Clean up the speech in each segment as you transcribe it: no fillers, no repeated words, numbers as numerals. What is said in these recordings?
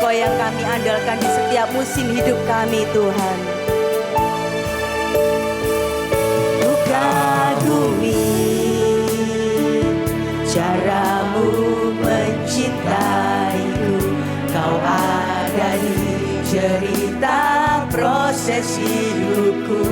Engkau yang kami andalkan di setiap musim hidup kami, Tuhan. Ku kagumi caramu mencintaiku, Kau ada di cerita proses hidupku.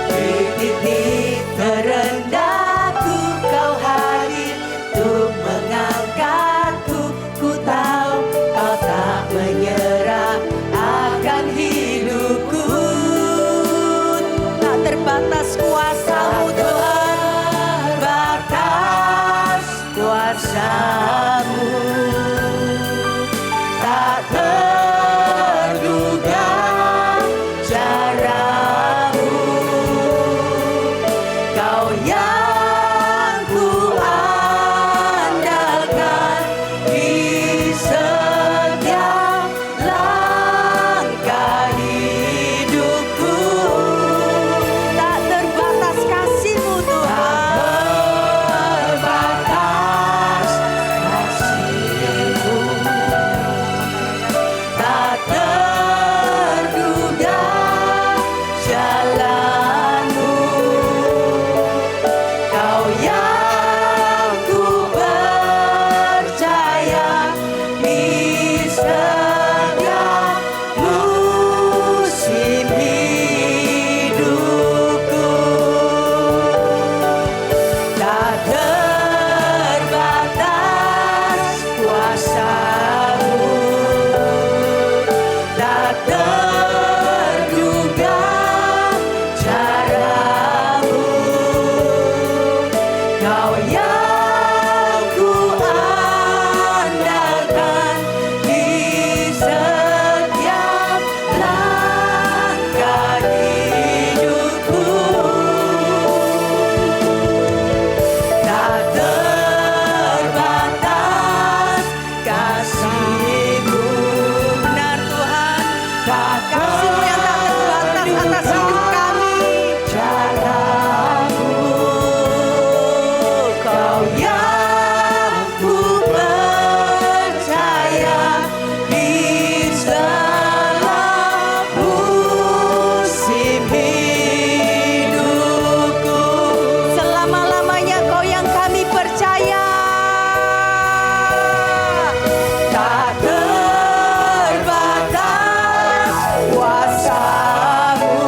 Di titik terendahku Kau hadir untuk mengangkatku. Ku tahu Kau tak menyerah akan hidupku. Tak terbatas kuasa-Mu Tuhan, batas kuasa-Mu. Tak terduga caramu, Kau yang ku andalkan di setiap langkah hidupku. Tak terbatas kasih-Mu Tuhan, terbatas kasih-Mu. Tak terduga jalan-Mu, Kau yang ku percaya di setiap musim hidupku. Tak terbatas kuasa-Mu, tak terduga caramu, Kau yang ku andalkan di setiap langkah hidupku. Tak terbatas kasih-Mu, benar Tuhan. Tak kasih-Mu yang tak terbatas atas hidup kami. Caramu, Kau yang ku percaya di segala musim hidupku. Selama-lamanya Kau yang kami percaya. Tak terbatas kuasa-Mu,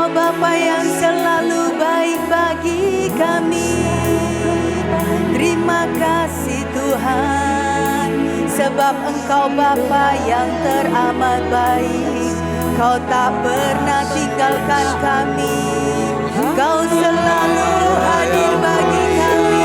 Engkau Bapa yang selalu baik bagi kami. Terima kasih Tuhan, sebab Engkau Bapa yang teramat baik. Kau tak pernah tinggalkan kami. Kau selalu hadir bagi kami.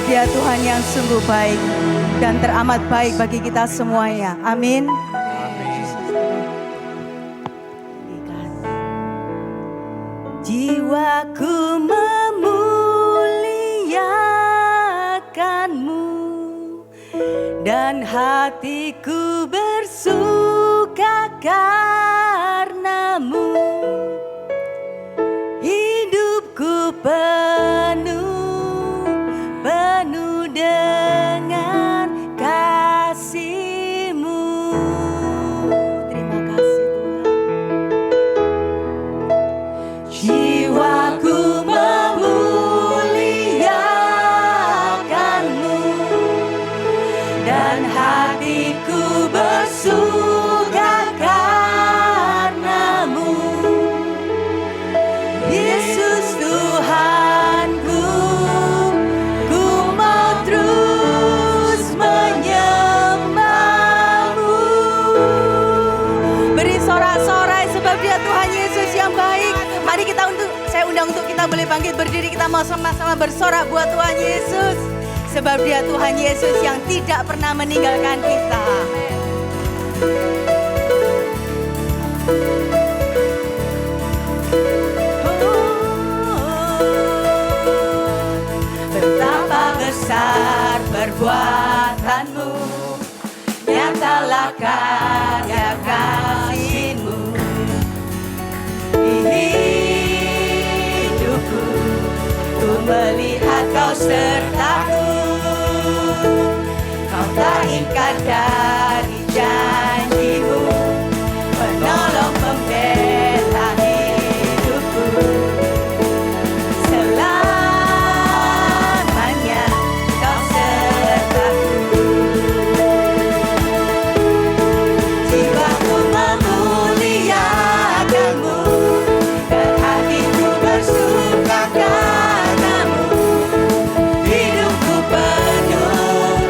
Dia Tuhan yang sungguh baik dan teramat baik bagi kita semuanya. Amin. Jiwaku memuliakan-Mu dan hatiku bersuka karena-Mu. Hidupku penuh dengan kasih-Mu. Terima kasih Tuhan. Jiwaku memuliakan-Mu dan hatiku bersuka karena-Mu. Yesus Tuhanku, Tuhan Yesus yang baik. Mari saya undang untuk kita boleh bangkit berdiri. Kita mau sama-sama bersorak buat Tuhan Yesus. Sebab Dia Tuhan Yesus yang tidak pernah meninggalkan kita. Betapa besar perbuatan-Mu, nyatalah karya kasih-Mu. Hidupku, ku melihat Kau sertaku. Kau tak ingkar dari janji-Mu, penolong pembela hidupku. Selamanya Kau sertaku. Jiwaku memuliakan-Mu, bersuka karena-Mu. Hidupku penuh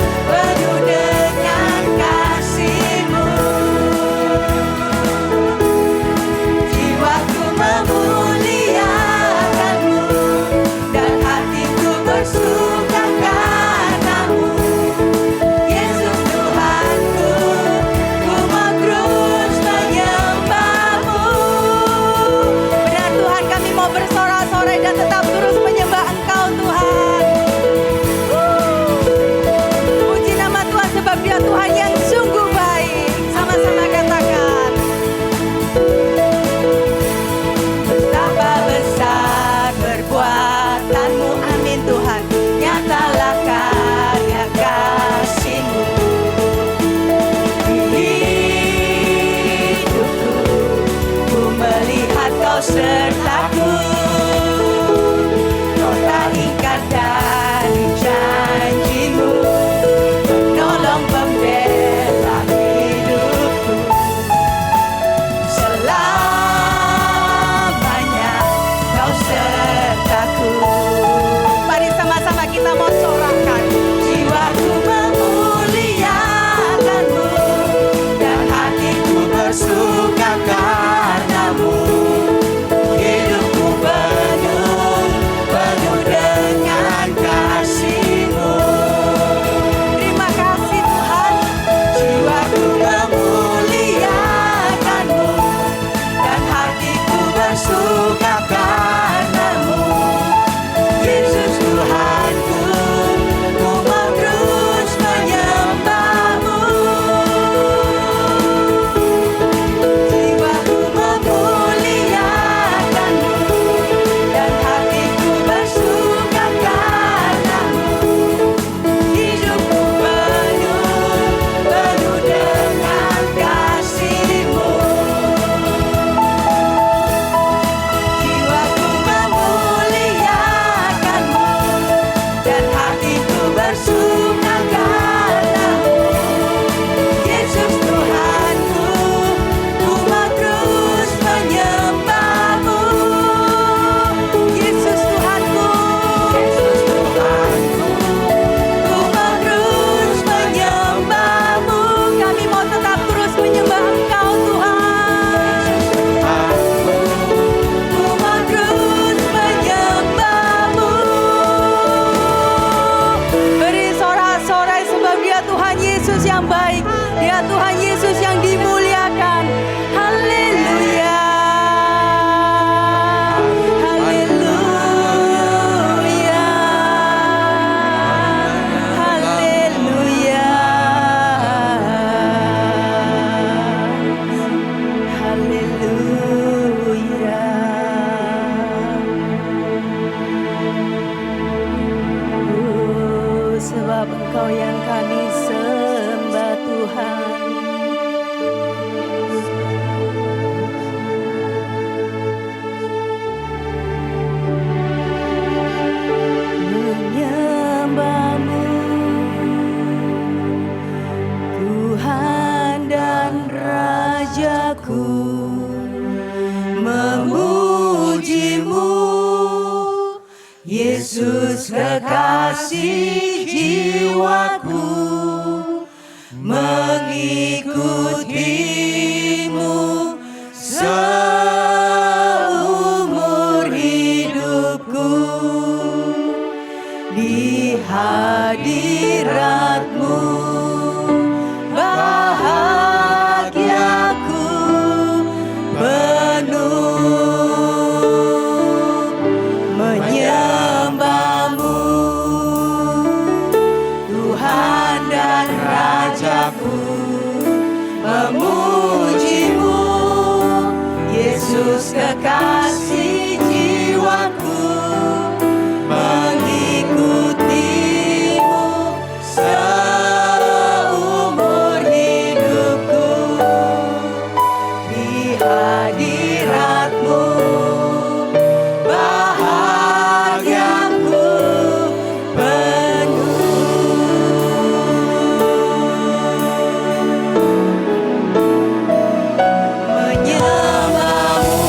Tuhan Yesus yang dimuliakan. Haleluya. Haleluya. Haleluya. Haleluya. Sebab Engkau yang kami sembah Tuhan. Menyembah-Mu Tuhan dan Rajaku, memuji-Mu Yesus kekasih jiwaku, mengikutimu seumur hidupku. Di hadirat-Mu bahagiaku penuh, menyembah-Mu Tuhan dan Rajaku, memuji-Mu Yesus kekasih jiwaku, mengikutimu seumur hidupku. Di hadirat-Mu bahagiaku penuh, menyembah-Mu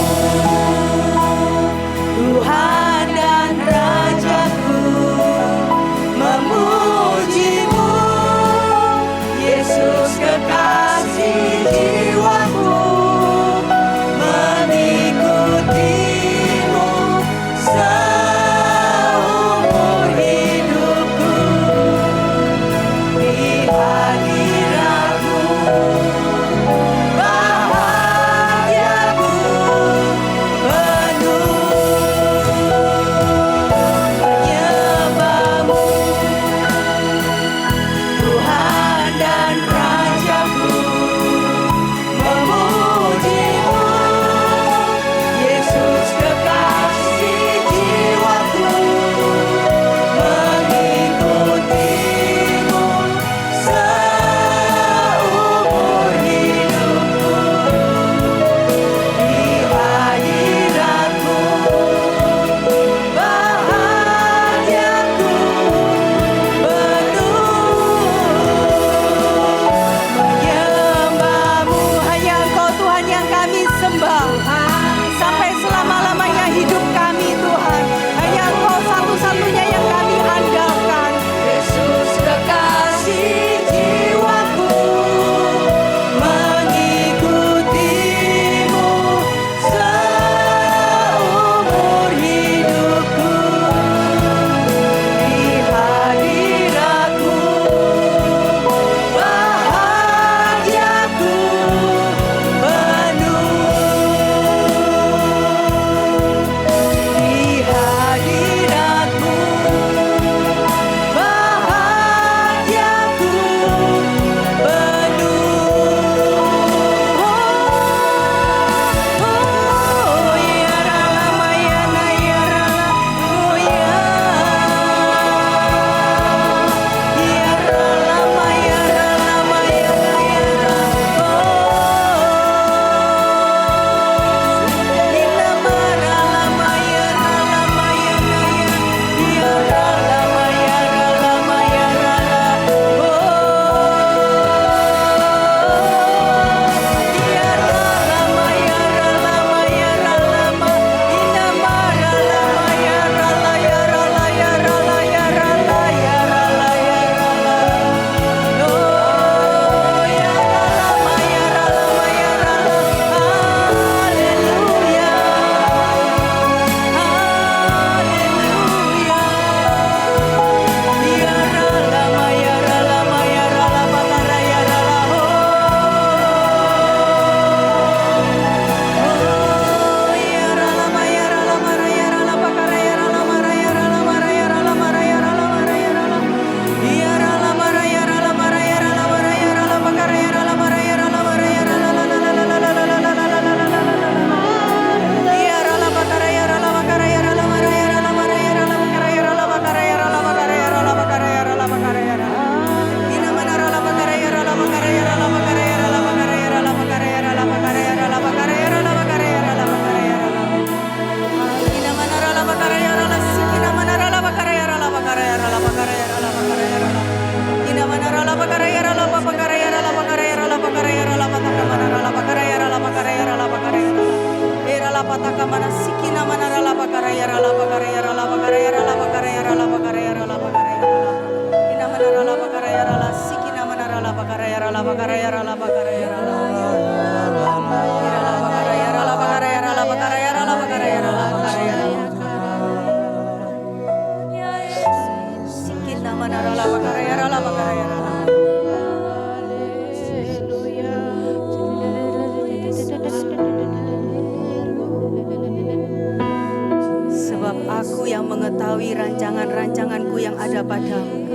Sebab aku yang mengetahui rancangan-rancanganku yang ada padamu,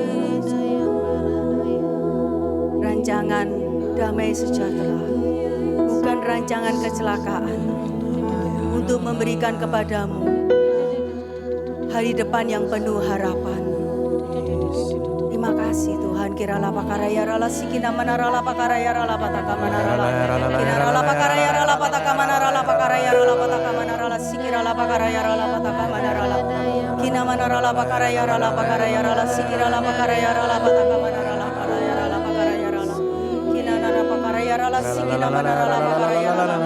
rancangan damai sejahtera, bukan rancangan kecelakaan, untuk memberikan kepadamu hari depan yang penuh harapan. Terima kasih Tuhan. Kirala pakaraya rala sikina manarala pakaraya rala pataka manarala kirala pakaraya rala pataka manarala pakaraya rala pataka manarala sikirala pakaraya rala pataka manarala kina manarala pakaraya rala sikirala pakaraya rala pataka manarala pakaraya rala kina nana pakaraya rala sikina manarala pakaraya rala.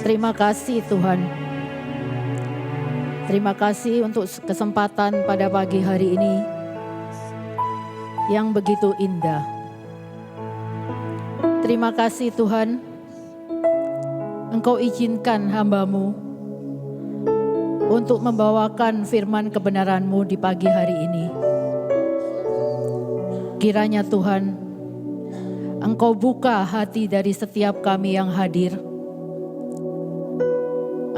Terima kasih Tuhan. Terima kasih untuk kesempatan pada pagi hari ini yang begitu indah. Terima kasih Tuhan, Engkau izinkan hamba-Mu untuk membawakan firman kebenaran-Mu di pagi hari ini. Kiranya Tuhan, Engkau buka hati dari setiap kami yang hadir.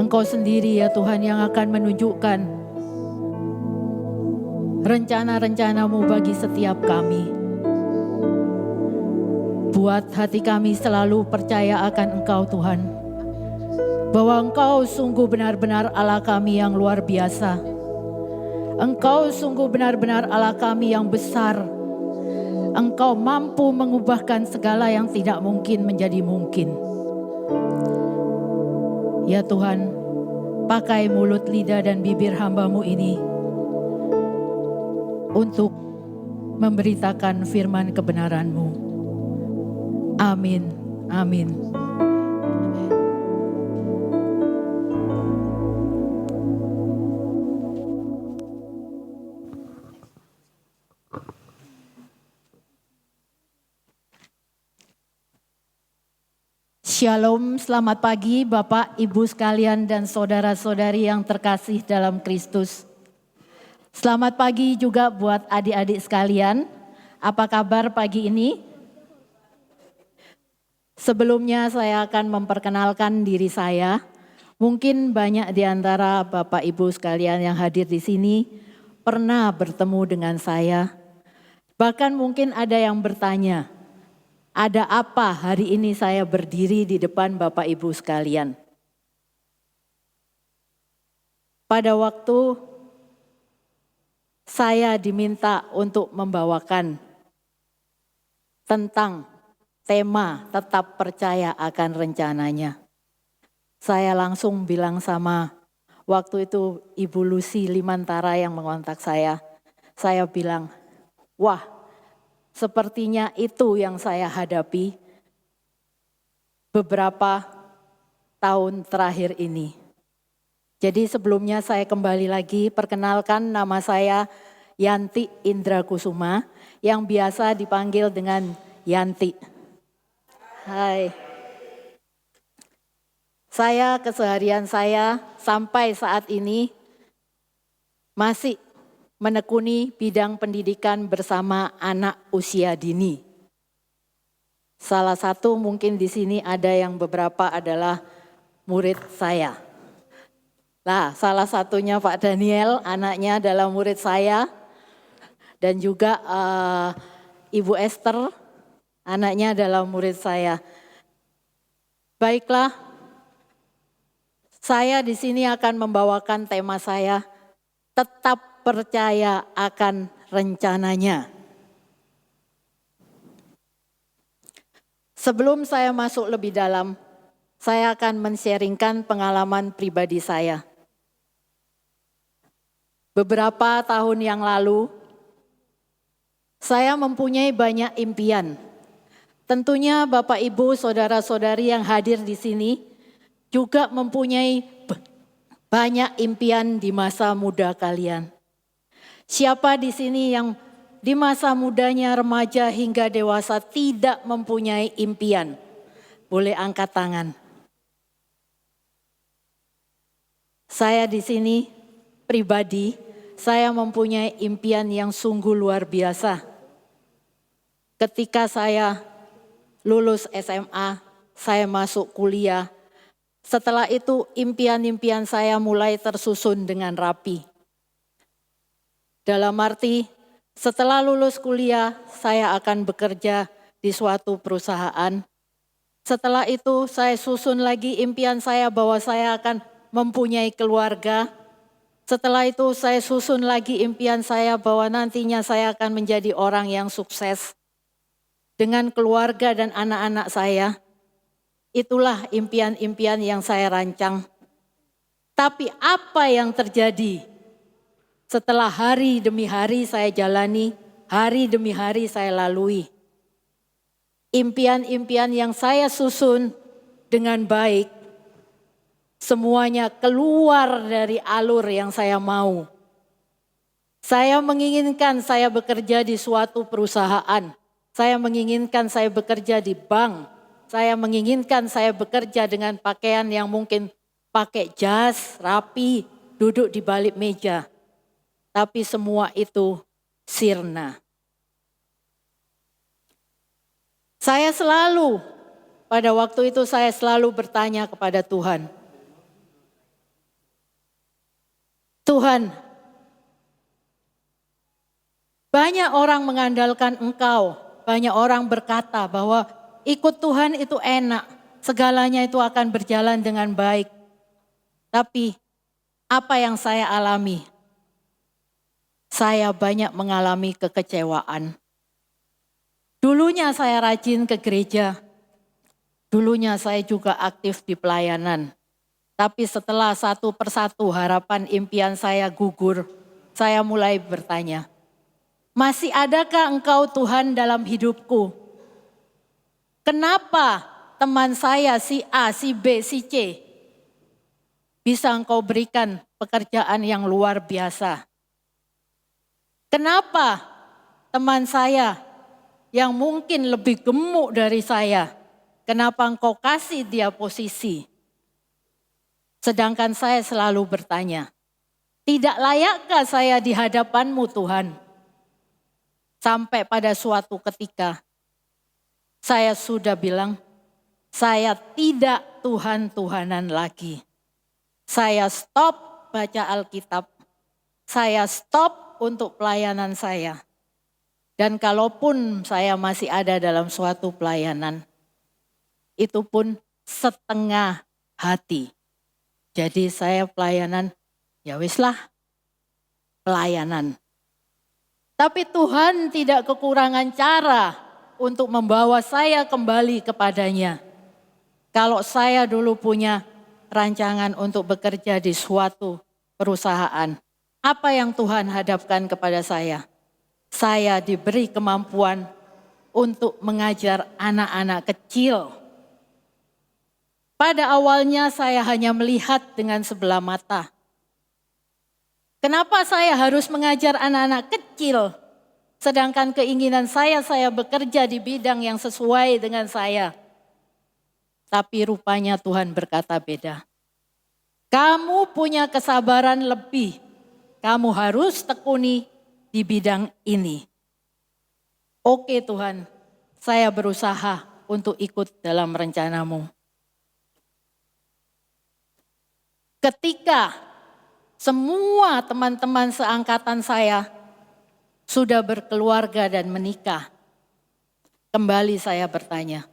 Engkau sendiri ya Tuhan yang akan menunjukkan rencana-rencana-Mu bagi setiap kami. Buat hati kami selalu percaya akan Engkau Tuhan. bahwa Engkau sungguh benar-benar Allah kami yang luar biasa. Engkau sungguh benar-benar Allah kami yang besar. Engkau mampu mengubahkan segala yang tidak mungkin menjadi mungkin. Ya Tuhan, pakai mulut, lidah, dan bibir hamba-Mu ini untuk memberitakan firman kebenaran-Mu. Amin, amin. Shalom, selamat pagi Bapak, Ibu sekalian dan saudara-saudari yang terkasih dalam Kristus. Selamat pagi juga buat adik-adik sekalian. Apa kabar pagi ini? Sebelumnya saya akan memperkenalkan diri saya. Mungkin banyak di antara Bapak Ibu sekalian yang hadir di sini pernah bertemu dengan saya. Bahkan mungkin ada yang bertanya, ada apa hari ini saya berdiri di depan Bapak Ibu sekalian? Pada waktu saya diminta untuk membawakan tentang tema tetap percaya akan rencananya. Saya langsung bilang sama waktu itu Ibu Lucy Limantara yang mengontak saya bilang, wah, sepertinya itu yang saya hadapi beberapa tahun terakhir ini. Jadi sebelumnya saya kembali lagi perkenalkan, nama saya Yanti Indra Kusuma yang biasa dipanggil dengan Yanti. Hai. Keseharian saya sampai saat ini masih menekuni bidang pendidikan bersama anak usia dini. Salah satu mungkin di sini ada yang beberapa adalah murid saya. Nah, salah satunya Pak Daniel, anaknya adalah murid saya. Dan juga Ibu Esther, anaknya adalah murid saya. Baiklah, saya di sini akan membawakan tema saya, tetap percaya akan rencananya. Sebelum saya masuk lebih dalam, saya akan men-sharingkan pengalaman pribadi saya. Beberapa tahun yang lalu, saya mempunyai banyak impian. Tentunya Bapak Ibu, saudara-saudari yang hadir di sini juga mempunyai banyak impian di masa muda kalian. Siapa di sini yang di masa mudanya, remaja hingga dewasa tidak mempunyai impian? Boleh angkat tangan. Saya di sini pribadi, saya mempunyai impian yang sungguh luar biasa. Ketika saya lulus SMA, saya masuk kuliah. Setelah itu impian-impian saya mulai tersusun dengan rapi. Dalam arti setelah lulus kuliah saya akan bekerja di suatu perusahaan. Setelah itu saya susun lagi impian saya bahwa saya akan mempunyai keluarga. Setelah itu saya susun lagi impian saya bahwa nantinya saya akan menjadi orang yang sukses. Dengan keluarga dan anak-anak saya. Itulah impian-impian yang saya rancang. Tapi apa yang terjadi? Setelah hari demi hari saya jalani, hari demi hari saya lalui. Impian-impian yang saya susun dengan baik, semuanya keluar dari alur yang saya mau. Saya menginginkan saya bekerja di suatu perusahaan. Saya menginginkan saya bekerja di bank. Saya menginginkan saya bekerja dengan pakaian yang mungkin pakai jas, rapi, duduk di balik meja. Tapi semua itu sirna. Pada waktu itu saya selalu bertanya kepada Tuhan. Tuhan, banyak orang mengandalkan Engkau, banyak orang berkata bahwa ikut Tuhan itu enak. segalanya itu akan berjalan dengan baik. Tapi apa yang saya alami? Saya banyak mengalami kekecewaan. Dulunya saya rajin ke gereja. Dulunya saya juga aktif di pelayanan. Tapi setelah satu persatu harapan impian saya gugur, saya mulai bertanya, masih adakah Engkau Tuhan dalam hidupku? Kenapa teman saya si A, si B, si C bisa Engkau berikan pekerjaan yang luar biasa? Kenapa teman saya yang mungkin lebih gemuk dari saya, kenapa Engkau kasih dia posisi? Sedangkan saya selalu bertanya, tidak layakkah saya di hadapan-Mu Tuhan? Sampai pada suatu ketika, saya sudah bilang, saya tidak Tuhan-Tuhanan lagi. Saya stop baca Alkitab, saya stop untuk pelayanan saya. Dan kalaupun saya masih ada dalam suatu pelayanan, itu pun setengah hati. Jadi saya pelayanan, ya wislah pelayanan. Tapi Tuhan tidak kekurangan cara untuk membawa saya kembali kepadanya. Kalau saya dulu punya rancangan untuk bekerja di suatu perusahaan, apa yang Tuhan hadapkan kepada saya? Saya diberi kemampuan untuk mengajar anak-anak kecil. Pada awalnya saya hanya melihat dengan sebelah mata. Kenapa saya harus mengajar anak-anak kecil? Sedangkan keinginan saya bekerja di bidang yang sesuai dengan saya. Tapi rupanya Tuhan berkata beda. Kamu punya kesabaran lebih. Kamu harus tekuni di bidang ini. Oke Tuhan, saya berusaha untuk ikut dalam rencanamu. Ketika semua teman-teman seangkatan saya sudah berkeluarga dan menikah, kembali saya bertanya,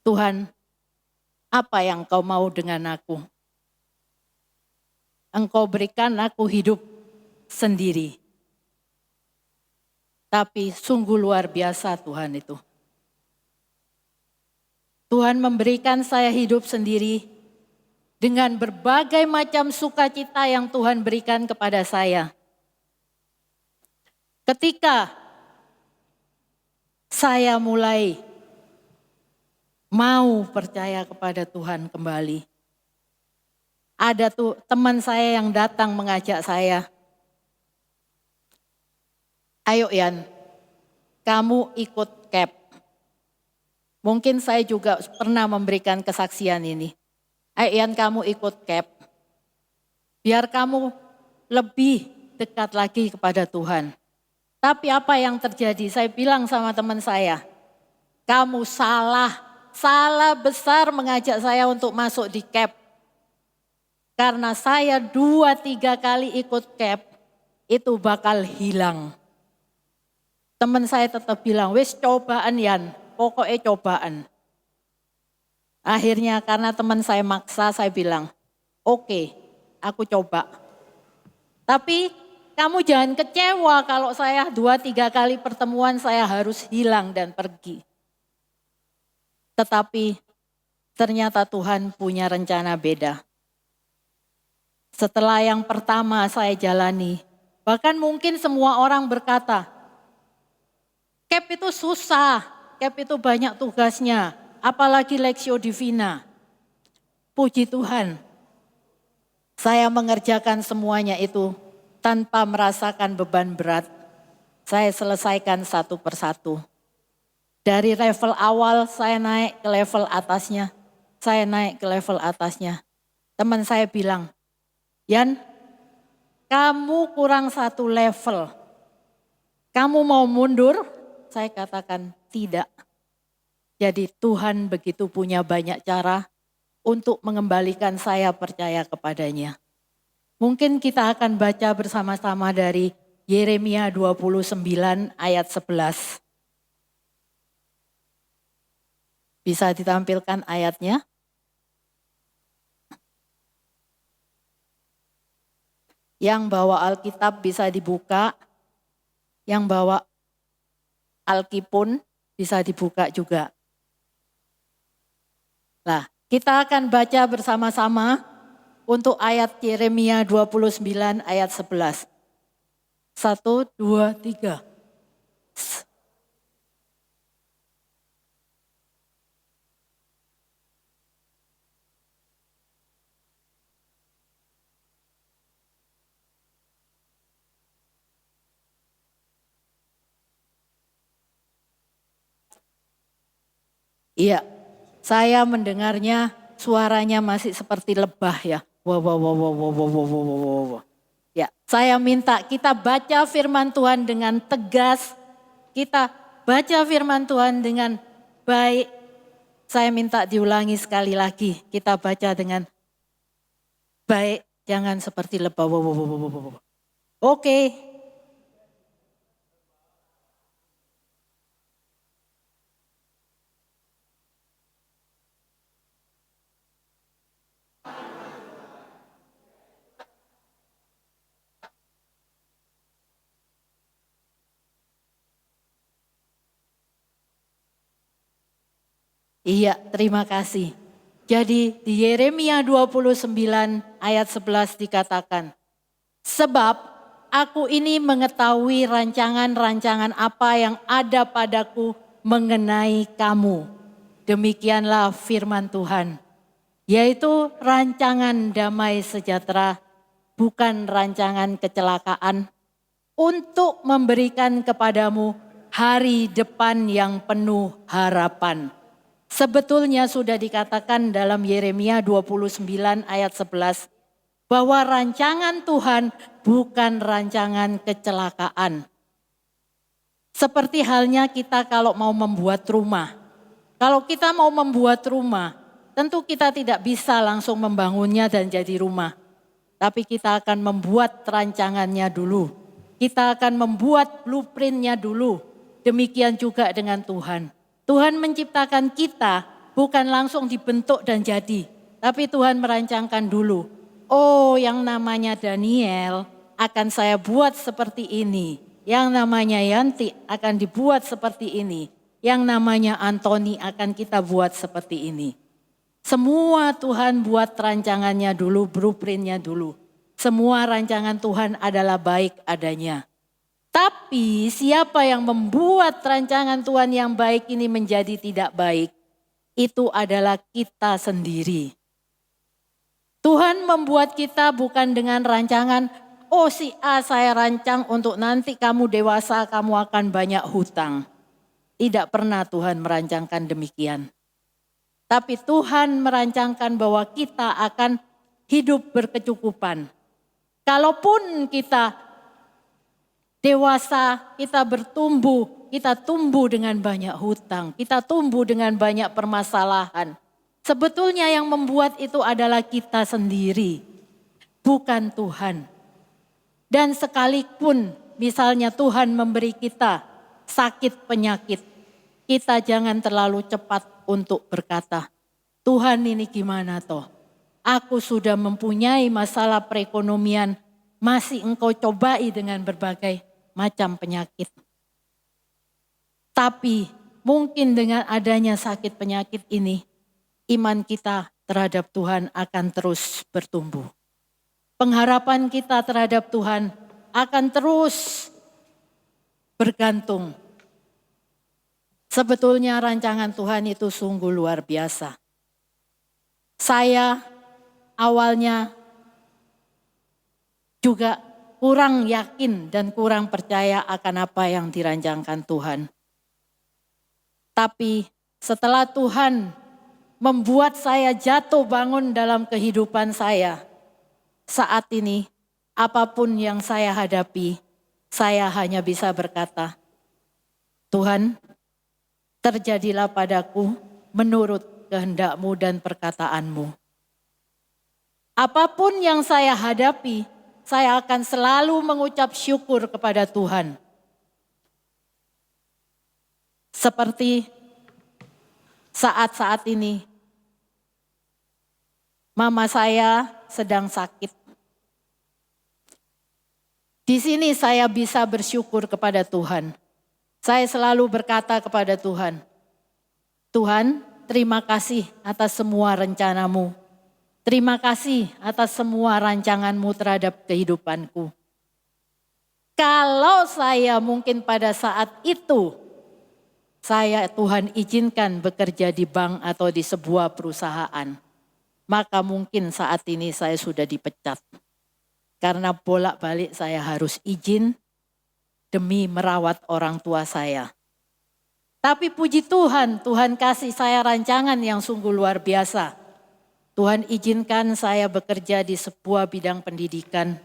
Tuhan, apa yang Kau mau dengan aku? Engkau berikan aku hidup sendiri. Tapi sungguh luar biasa Tuhan itu. Tuhan memberikan saya hidup sendiri dengan berbagai macam sukacita yang Tuhan berikan kepada saya. Ketika saya mulai mau percaya kepada Tuhan kembali, ada tuh teman saya yang datang mengajak saya, ayo Yan, kamu ikut CAP. Mungkin saya juga pernah memberikan kesaksian ini. Ayo Yan, kamu ikut CAP. Biar kamu lebih dekat lagi kepada Tuhan. Tapi apa yang terjadi? Saya bilang sama teman saya, kamu salah besar mengajak saya untuk masuk di CAP. Karena saya 2-3 kali ikut CAP, itu bakal hilang. Teman saya tetap bilang, wis cobaan Yan, pokoknya cobaan. Akhirnya karena teman saya maksa, saya bilang, oke, aku coba. Tapi kamu jangan kecewa kalau saya 2-3 kali pertemuan saya harus hilang dan pergi. Tetapi ternyata Tuhan punya rencana beda. Setelah yang pertama saya jalani, bahkan mungkin semua orang berkata, CAP itu susah, CAP itu banyak tugasnya. Apalagi Lectio Divina. Puji Tuhan, saya mengerjakan semuanya itu tanpa merasakan beban berat. Saya selesaikan satu persatu. Dari level awal saya naik ke level atasnya. Saya naik ke level atasnya. Teman saya bilang, Yan, kamu kurang 1 level. Kamu mau mundur? Saya katakan tidak. Jadi Tuhan begitu punya banyak cara untuk mengembalikan saya percaya kepadanya. Mungkin kita akan baca bersama-sama dari Yeremia 29 ayat 11. Bisa ditampilkan ayatnya? Yang bawa Alkitab bisa dibuka, yang bawa Alkipun bisa dibuka juga. Nah, kita akan baca bersama-sama untuk ayat Yeremia 29 ayat 11. 1, 2, 3. Iya, saya mendengarnya suaranya masih seperti lebah ya. Wow, wow, wow, wow, wow, wow, wow, wow, wow, wow. Ya, saya minta kita baca firman Tuhan dengan tegas. Kita baca firman Tuhan dengan baik. Saya minta diulangi sekali lagi. Kita baca dengan baik, jangan seperti lebah. Wow, wow, wow, wow, wow, wow. Oke. Iya, terima kasih. Jadi di Yeremia 29 ayat 11 dikatakan, sebab aku ini mengetahui rancangan-rancangan apa yang ada padaku mengenai kamu. Demikianlah firman Tuhan, yaitu rancangan damai sejahtera, bukan rancangan kecelakaan, untuk memberikan kepadamu hari depan yang penuh harapan. Sebetulnya sudah dikatakan dalam Yeremia 29 ayat 11 bahwa rancangan Tuhan bukan rancangan kecelakaan. Seperti halnya kita kalau mau membuat rumah. Kalau kita mau membuat rumah, tentu kita tidak bisa langsung membangunnya dan jadi rumah. Tapi kita akan membuat rancangannya dulu. Kita akan membuat blueprintnya dulu. Demikian juga dengan Tuhan. Tuhan menciptakan kita bukan langsung dibentuk dan jadi. Tapi Tuhan merancangkan dulu. Oh, yang namanya Daniel akan saya buat seperti ini. Yang namanya Yanti akan dibuat seperti ini. Yang namanya Antoni akan kita buat seperti ini. Semua Tuhan buat rancangannya dulu, blueprintnya dulu. Semua rancangan Tuhan adalah baik adanya. Tapi siapa yang membuat rancangan Tuhan yang baik ini menjadi tidak baik, itu adalah kita sendiri. Tuhan membuat kita bukan dengan rancangan, oh si A saya rancang untuk nanti kamu dewasa kamu akan banyak hutang. Tidak pernah Tuhan merancangkan demikian. Tapi Tuhan merancangkan bahwa kita akan hidup berkecukupan. Kalaupun kita dewasa, kita bertumbuh, kita tumbuh dengan banyak hutang, kita tumbuh dengan banyak permasalahan. Sebetulnya yang membuat itu adalah kita sendiri, bukan Tuhan. Dan sekalipun misalnya Tuhan memberi kita sakit penyakit, kita jangan terlalu cepat untuk berkata, Tuhan ini gimana toh? Aku sudah mempunyai masalah perekonomian, masih engkau cobai dengan berbagai macam penyakit. Tapi mungkin dengan adanya sakit penyakit ini, iman kita terhadap Tuhan akan terus bertumbuh. Pengharapan kita terhadap Tuhan akan terus bergantung. Sebetulnya rancangan Tuhan itu sungguh luar biasa. Saya awalnya juga kurang yakin dan kurang percaya akan apa yang dirancangkan Tuhan. Tapi setelah Tuhan membuat saya jatuh bangun dalam kehidupan saya, saat ini apapun yang saya hadapi, saya hanya bisa berkata, Tuhan, terjadilah padaku menurut kehendak-Mu dan perkataan-Mu. Apapun yang saya hadapi, saya akan selalu mengucap syukur kepada Tuhan. Seperti saat-saat ini mama saya sedang sakit. Di sini saya bisa bersyukur kepada Tuhan. Saya selalu berkata kepada Tuhan, Tuhan, terima kasih atas semua rencanamu. Terima kasih atas semua rancanganmu terhadap kehidupanku. Kalau saya mungkin pada saat itu, Tuhan izinkan bekerja di bank atau di sebuah perusahaan, maka mungkin saat ini saya sudah dipecat. Karena bolak-balik saya harus izin demi merawat orang tua saya. Tapi puji Tuhan, Tuhan kasih saya rancangan yang sungguh luar biasa. Tuhan izinkan saya bekerja di sebuah bidang pendidikan.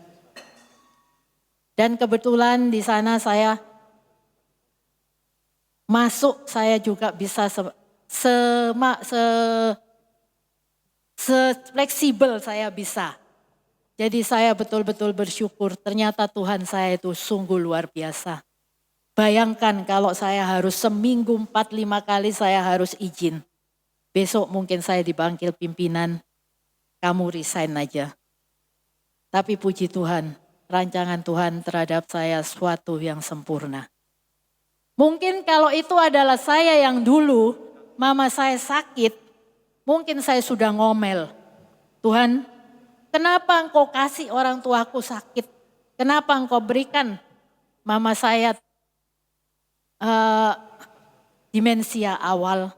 Dan kebetulan di sana saya masuk, saya juga bisa fleksibel saya bisa. Jadi saya betul-betul bersyukur, ternyata Tuhan saya itu sungguh luar biasa. Bayangkan kalau saya harus seminggu 4-5 kali saya harus izin. Besok mungkin saya dipanggil pimpinan, kamu resign aja. Tapi puji Tuhan, rancangan Tuhan terhadap saya suatu yang sempurna. Mungkin kalau itu adalah saya yang dulu, mama saya sakit, mungkin saya sudah ngomel. Tuhan, kenapa engkau kasih orang tuaku sakit? Kenapa engkau berikan mama saya demensia awal?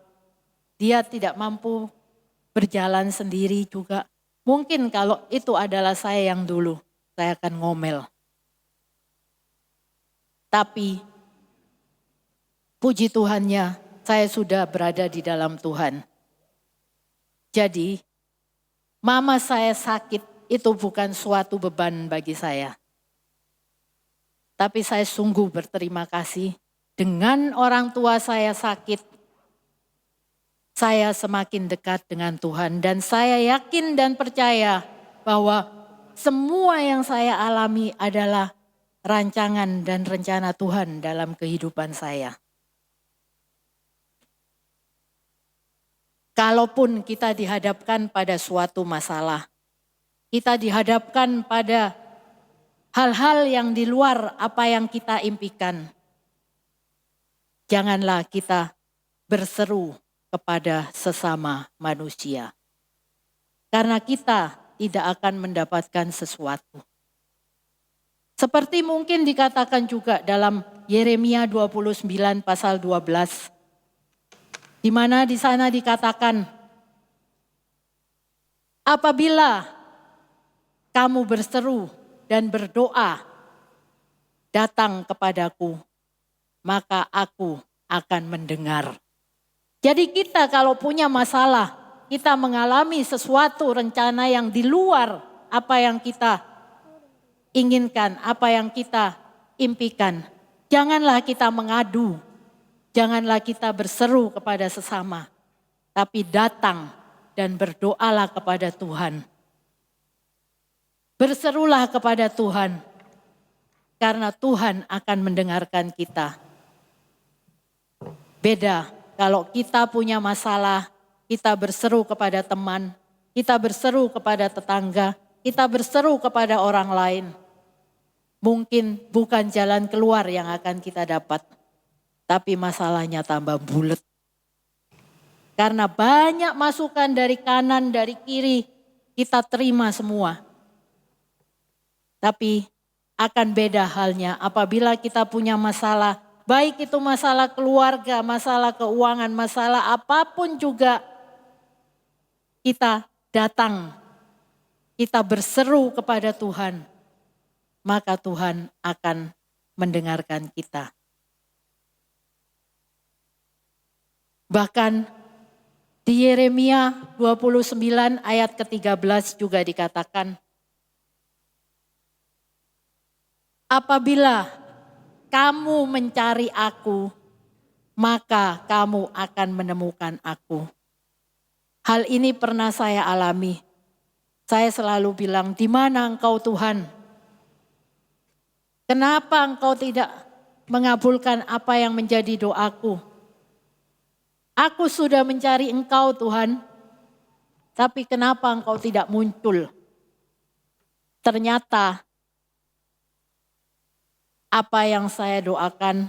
Dia tidak mampu berjalan sendiri juga. Mungkin kalau itu adalah saya yang dulu, saya akan ngomel. Tapi puji Tuhannya, saya sudah berada di dalam Tuhan. Jadi, mama saya sakit itu bukan suatu beban bagi saya. Tapi saya sungguh berterima kasih dengan orang tua saya sakit. Saya semakin dekat dengan Tuhan dan saya yakin dan percaya bahwa semua yang saya alami adalah rancangan dan rencana Tuhan dalam kehidupan saya. Kalaupun kita dihadapkan pada suatu masalah, kita dihadapkan pada hal-hal yang di luar apa yang kita impikan, janganlah kita berseru kepada sesama manusia. Karena kita tidak akan mendapatkan sesuatu. Seperti mungkin dikatakan juga dalam Yeremia 29 pasal 12. Di mana di sana dikatakan, apabila kamu berseru dan berdoa, datang kepadaku, maka aku akan mendengar. Jadi kita kalau punya masalah, kita mengalami sesuatu rencana yang di luar apa yang kita inginkan, apa yang kita impikan. Janganlah kita mengadu. Janganlah kita berseru kepada sesama, tapi datang dan berdoalah kepada Tuhan. Berserulah kepada Tuhan, karena Tuhan akan mendengarkan kita. Beda kalau kita punya masalah, kita berseru kepada teman, kita berseru kepada tetangga, kita berseru kepada orang lain. Mungkin bukan jalan keluar yang akan kita dapat. Tapi masalahnya tambah bulet. Karena banyak masukan dari kanan, dari kiri, kita terima semua. Tapi akan beda halnya apabila kita punya masalah, baik itu masalah keluarga, masalah keuangan, masalah apapun juga, kita datang, kita berseru kepada Tuhan, maka Tuhan akan mendengarkan kita. Bahkan di Yeremia 29 ayat ke-13 juga dikatakan, apabila kamu mencari aku, maka kamu akan menemukan aku. Hal ini pernah saya alami. Saya selalu bilang, di mana engkau Tuhan? Kenapa engkau tidak mengabulkan apa yang menjadi doaku? Aku sudah mencari Engkau Tuhan, tapi kenapa Engkau tidak muncul? Ternyata apa yang saya doakan,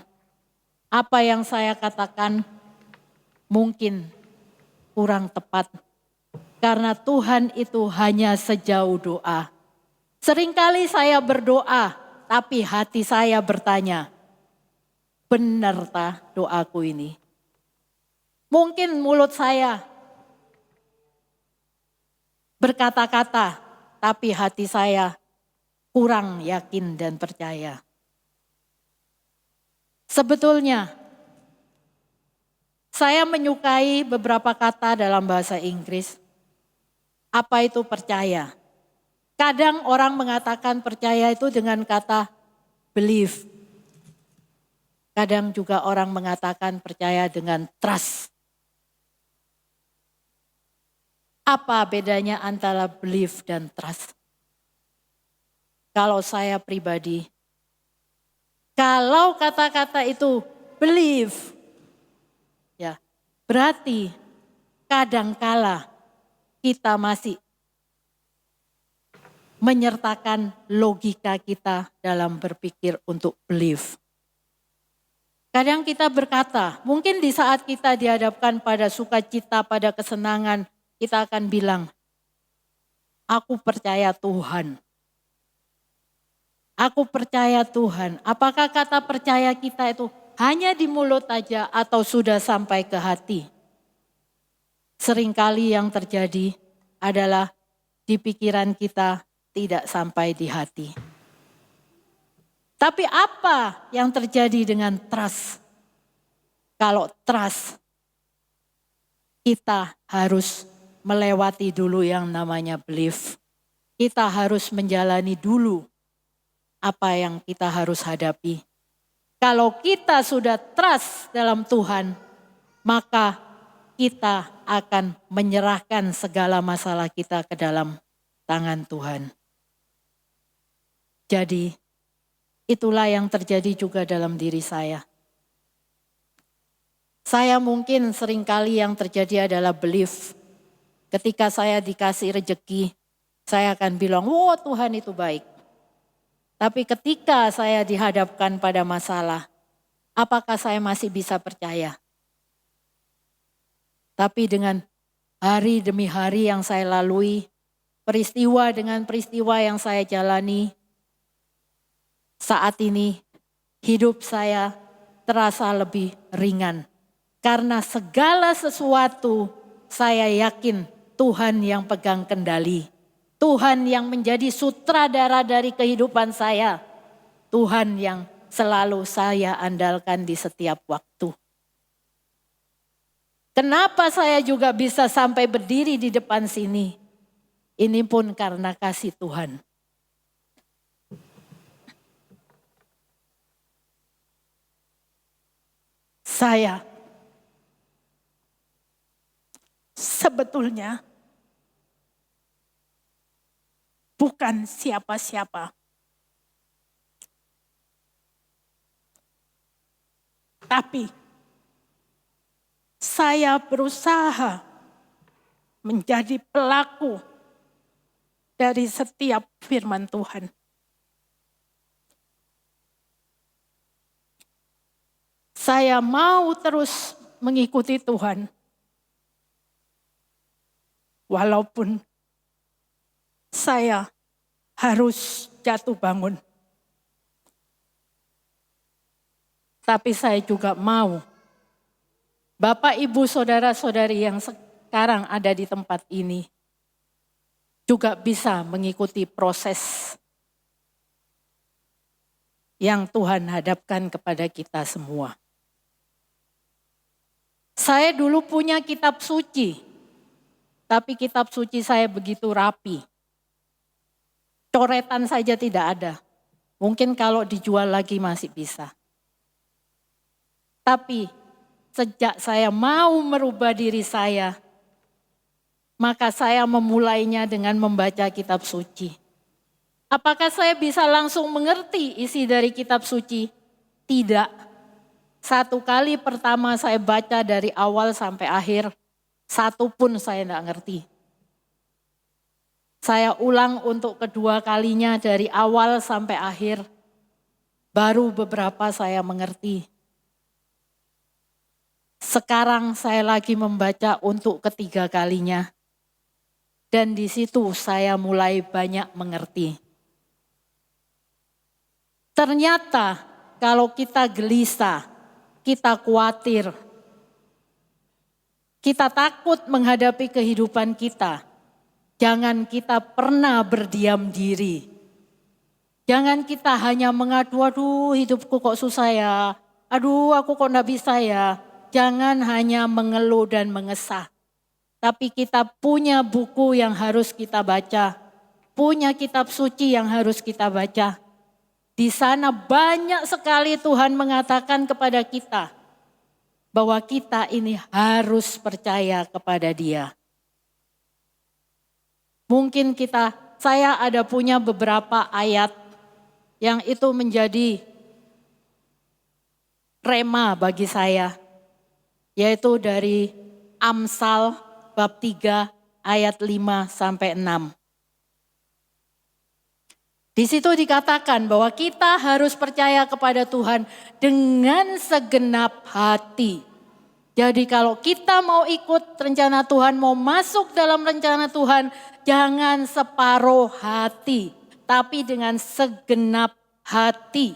apa yang saya katakan mungkin kurang tepat. Karena Tuhan itu hanya sejauh doa. Seringkali saya berdoa, tapi hati saya bertanya, benar tak doaku ini? Mungkin mulut saya berkata-kata, tapi hati saya kurang yakin dan percaya. Sebetulnya, saya menyukai beberapa kata dalam bahasa Inggris. Apa itu percaya? Kadang orang mengatakan percaya itu dengan kata believe. Kadang juga orang mengatakan percaya dengan trust. Apa bedanya antara believe dan trust? Kalau saya pribadi, kalau kata-kata itu believe, ya berarti kadangkala kita masih menyertakan logika kita dalam berpikir untuk believe. Kadang kita berkata, mungkin di saat kita dihadapkan pada sukacita, pada kesenangan, kita akan bilang, aku percaya Tuhan. Aku percaya Tuhan. Apakah kata percaya kita itu hanya di mulut aja atau sudah sampai ke hati? Seringkali yang terjadi adalah di pikiran kita tidak sampai di hati. Tapi apa yang terjadi dengan trust? Kalau trust, kita harus melewati dulu yang namanya belief. Kita harus menjalani dulu apa yang kita harus hadapi. Kalau kita sudah trust dalam Tuhan, maka kita akan menyerahkan segala masalah kita ke dalam tangan Tuhan. Jadi, itulah yang terjadi juga dalam diri saya. Saya mungkin seringkali yang terjadi adalah belief. Ketika saya dikasih rejeki, saya akan bilang, "Oh, Tuhan itu baik." Tapi ketika saya dihadapkan pada masalah, apakah saya masih bisa percaya? Tapi dengan hari demi hari yang saya lalui, peristiwa dengan peristiwa yang saya jalani, saat ini hidup saya terasa lebih ringan. Karena segala sesuatu saya yakin Tuhan yang pegang kendali. Tuhan yang menjadi sutradara dari kehidupan saya. Tuhan yang selalu saya andalkan di setiap waktu. Kenapa saya juga bisa sampai berdiri di depan sini? Ini pun karena kasih Tuhan. Saya sebetulnya bukan siapa-siapa. Tapi saya berusaha menjadi pelaku dari setiap firman Tuhan. Saya mau terus mengikuti Tuhan. Walaupun saya harus jatuh bangun. Tapi saya juga mau Bapak, Ibu, Saudara-saudari yang sekarang ada di tempat ini juga bisa mengikuti proses yang Tuhan hadapkan kepada kita semua. Saya dulu punya kitab suci, tapi kitab suci saya begitu rapi. Coretan saja tidak ada. Mungkin kalau dijual lagi masih bisa. Tapi sejak saya mau merubah diri saya, maka saya memulainya dengan membaca kitab suci. Apakah saya bisa langsung mengerti isi dari kitab suci? Tidak. Satu kali pertama saya baca dari awal sampai akhir, satu pun saya tidak ngerti. Saya ulang untuk kedua kalinya dari awal sampai akhir, baru beberapa saya mengerti. Sekarang saya lagi membaca untuk ketiga kalinya. Dan di situ saya mulai banyak mengerti. Ternyata kalau kita gelisah, kita khawatir, kita takut menghadapi kehidupan kita, jangan kita pernah berdiam diri. Jangan kita hanya mengadu, aduh hidupku kok susah ya, aduh aku kok enggak bisa ya. Jangan hanya mengeluh dan mengesah. Tapi kita punya buku yang harus kita baca, punya kitab suci yang harus kita baca. Di sana banyak sekali Tuhan mengatakan kepada kita bahwa kita ini harus percaya kepada Dia. Mungkin saya ada punya beberapa ayat yang itu menjadi rema bagi saya, yaitu dari Amsal bab 3 ayat 5 sampai 6. Di situ dikatakan bahwa kita harus percaya kepada Tuhan dengan segenap hati. Jadi kalau kita mau ikut rencana Tuhan, mau masuk dalam rencana Tuhan, jangan separuh hati, tapi dengan segenap hati.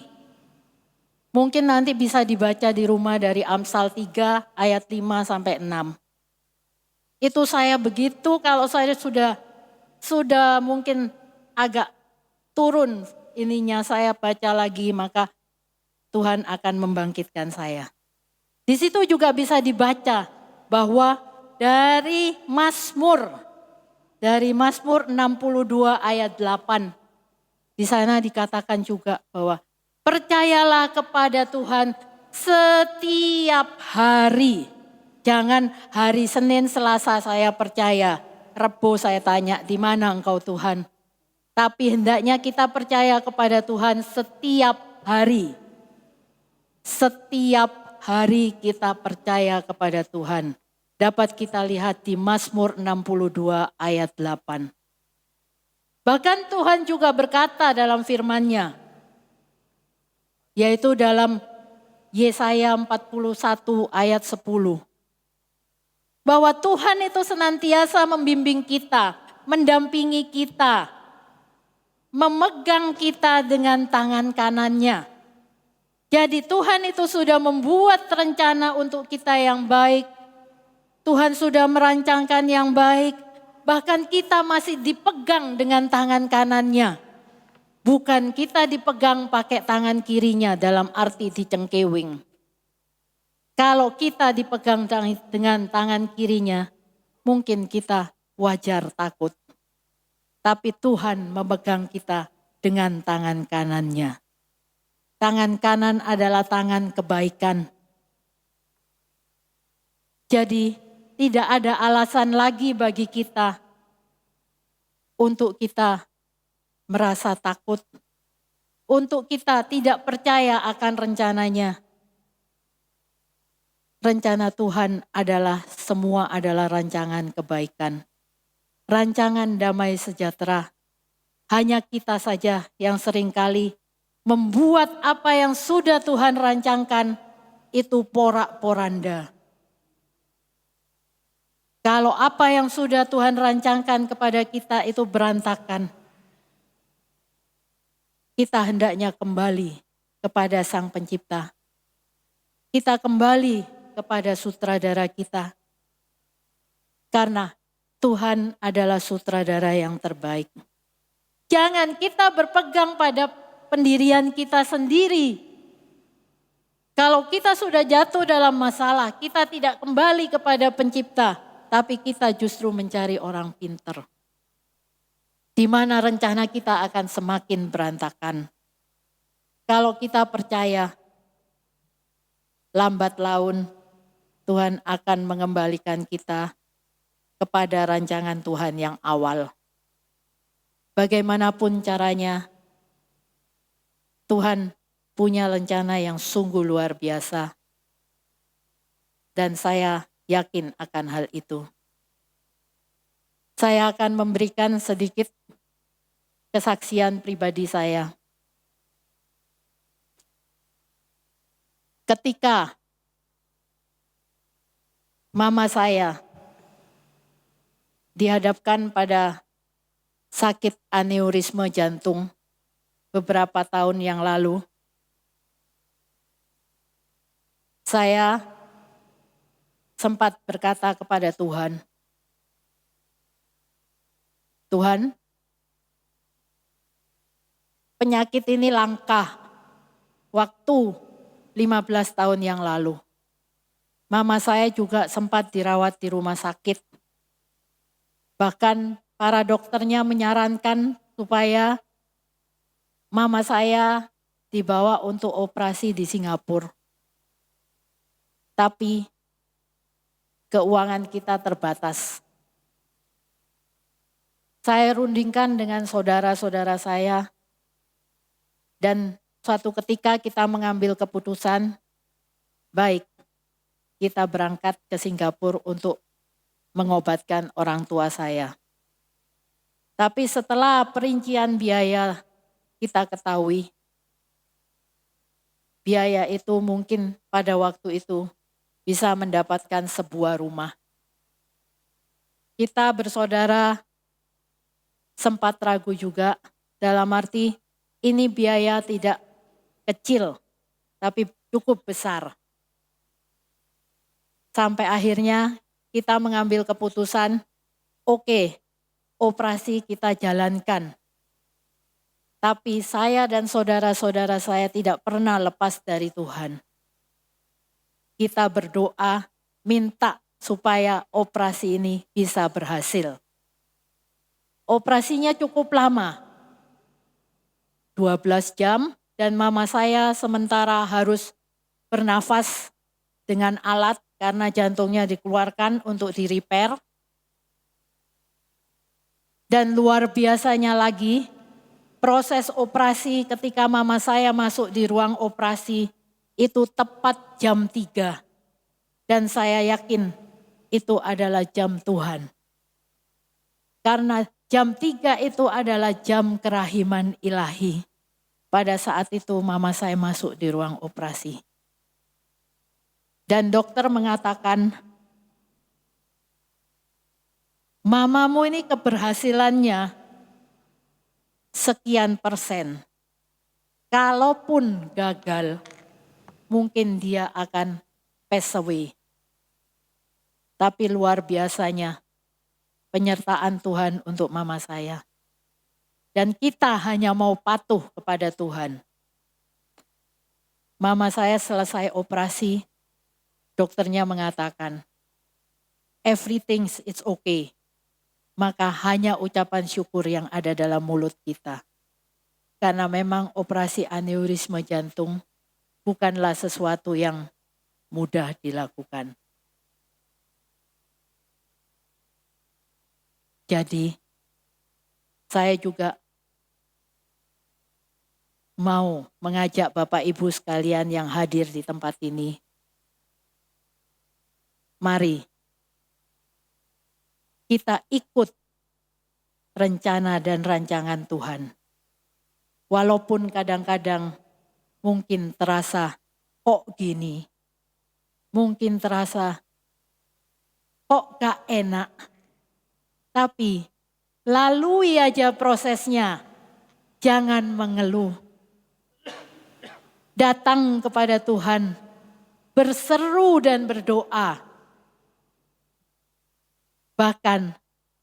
Mungkin nanti bisa dibaca di rumah dari Amsal 3 ayat 5 sampai 6. Itu saya begitu, kalau saya sudah mungkin agak turun ininya, saya baca lagi, maka Tuhan akan membangkitkan saya. Di situ juga bisa dibaca bahwa dari Mazmur 62 ayat 8. Di sana dikatakan juga bahwa percayalah kepada Tuhan setiap hari. Jangan hari Senin, Selasa saya percaya, Rebo saya tanya, di mana engkau Tuhan? Tapi hendaknya kita percaya kepada Tuhan setiap hari. Setiap hari kita percaya kepada Tuhan. Dapat kita lihat di Mazmur 62 ayat 8. Bahkan Tuhan juga berkata dalam firman-Nya, yaitu dalam Yesaya 41 ayat 10. Bahwa Tuhan itu senantiasa membimbing kita, mendampingi kita, memegang kita dengan tangan kanannya. Jadi Tuhan itu sudah membuat rencana untuk kita yang baik. Tuhan sudah merancangkan yang baik. Bahkan kita masih dipegang dengan tangan kanannya. Bukan kita dipegang pakai tangan kirinya dalam arti dicengkewing. Kalau kita dipegang dengan tangan kirinya, mungkin kita wajar takut. Tapi Tuhan memegang kita dengan tangan kanannya. Tangan kanan adalah tangan kebaikan. Jadi tidak ada alasan lagi bagi kita untuk kita merasa takut. Untuk kita tidak percaya akan rencananya. Rencana Tuhan adalah semua adalah rancangan kebaikan. Rancangan damai sejahtera. Hanya kita saja yang seringkali membuat apa yang sudah Tuhan rancangkan itu porak-poranda. Kalau apa yang sudah Tuhan rancangkan kepada kita itu berantakan, kita hendaknya kembali kepada Sang Pencipta. Kita kembali kepada sutradara kita. Karena Tuhan adalah sutradara yang terbaik. Jangan kita berpegang pada pendirian kita sendiri. Kalau kita sudah jatuh dalam masalah, kita tidak kembali kepada Pencipta, tapi kita justru mencari orang pintar. Di mana rencana kita akan semakin berantakan. Kalau kita percaya, lambat laun Tuhan akan mengembalikan kita kepada rancangan Tuhan yang awal. Bagaimanapun caranya, Tuhan punya rencana yang sungguh luar biasa dan saya yakin akan hal itu. Saya akan memberikan sedikit kesaksian pribadi saya. Ketika mama saya dihadapkan pada sakit aneurisme jantung beberapa tahun yang lalu, saya sempat berkata kepada Tuhan, Tuhan, penyakit ini langka waktu 15 tahun yang lalu. Mama saya juga sempat dirawat di rumah sakit. Bahkan para dokternya menyarankan supaya mama saya dibawa untuk operasi di Singapura. Tapi keuangan kita terbatas. Saya rundingkan dengan saudara-saudara saya dan suatu ketika kita mengambil keputusan, baik kita berangkat ke Singapura untuk mengobatkan orang tua saya. Tapi setelah perincian biaya kita ketahui, biaya itu mungkin pada waktu itu bisa mendapatkan sebuah rumah. Kita bersaudara sempat ragu juga, dalam arti ini biaya tidak kecil, tapi cukup besar. Sampai akhirnya kita mengambil keputusan, oke, operasi kita jalankan. Tapi saya dan saudara-saudara saya tidak pernah lepas dari Tuhan. Kita berdoa, minta supaya operasi ini bisa berhasil. Operasinya cukup lama, 12 jam, dan mama saya sementara harus bernafas dengan alat karena jantungnya dikeluarkan untuk di-repair. Dan luar biasanya lagi, proses operasi ketika mama saya masuk di ruang operasi itu tepat jam 3. Dan saya yakin itu adalah jam Tuhan. Karena jam 3 itu adalah jam kerahiman ilahi. Pada saat itu mama saya masuk di ruang operasi. Dan dokter mengatakan, mamamu ini keberhasilannya sekian persen. Kalaupun gagal, mungkin dia akan pass away. Tapi luar biasanya penyertaan Tuhan untuk mama saya. Dan kita hanya mau patuh kepada Tuhan. Mama saya selesai operasi, dokternya mengatakan, everything is okay. Maka hanya ucapan syukur yang ada dalam mulut kita. Karena memang operasi aneurisme jantung bukanlah sesuatu yang mudah dilakukan. Jadi, saya juga mau mengajak Bapak Ibu sekalian yang hadir di tempat ini. Mari kita ikut rencana dan rancangan Tuhan. Walaupun kadang-kadang mungkin terasa kok gini, mungkin terasa kok gak enak. Tapi lalui aja prosesnya, jangan mengeluh. Datang kepada Tuhan, berseru dan berdoa. Bahkan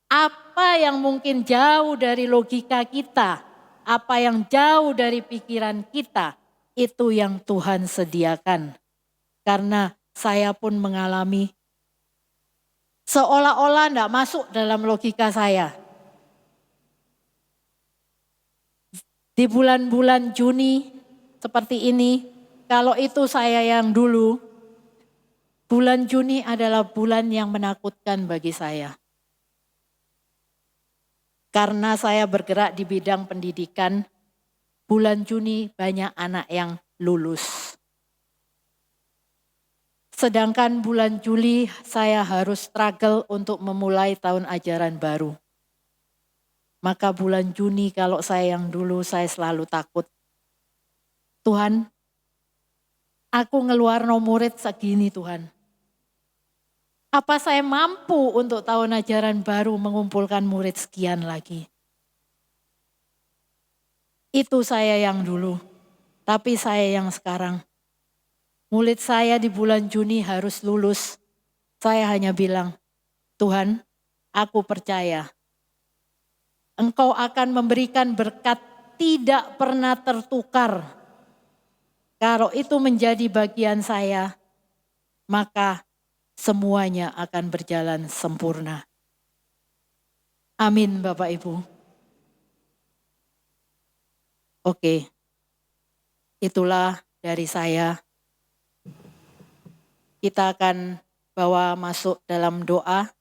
apa yang mungkin jauh dari logika kita, apa yang jauh dari pikiran kita, itu yang Tuhan sediakan. Karena saya pun mengalami seolah-olah tidak masuk dalam logika saya. Di bulan-bulan Juni seperti ini, kalau itu saya yang dulu, bulan Juni adalah bulan yang menakutkan bagi saya. Karena saya bergerak di bidang pendidikan, bulan Juni banyak anak yang lulus. Sedangkan bulan Juli saya harus struggle untuk memulai tahun ajaran baru. Maka bulan Juni kalau saya yang dulu saya selalu takut. Tuhan, aku ngeluarno murid segini Tuhan. Apa saya mampu untuk tahun ajaran baru mengumpulkan murid sekian lagi? Itu saya yang dulu, tapi saya yang sekarang. Murid saya di bulan Juni harus lulus. Saya hanya bilang, Tuhan, aku percaya. Engkau akan memberikan berkat tidak pernah tertukar. Kalau itu menjadi bagian saya, maka semuanya akan berjalan sempurna. Amin Bapak Ibu. Oke, itulah dari saya. Kita akan bawa masuk dalam doa.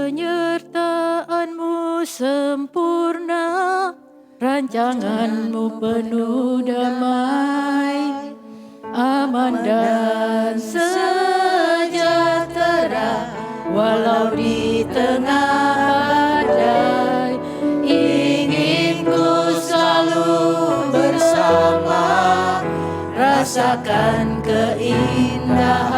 Penyertaan-Mu sempurna, rancangan-Mu penuh damai, aman dan sejahtera, walau di tengah badai. Ingin ku selalu bersama, rasakan keindahan,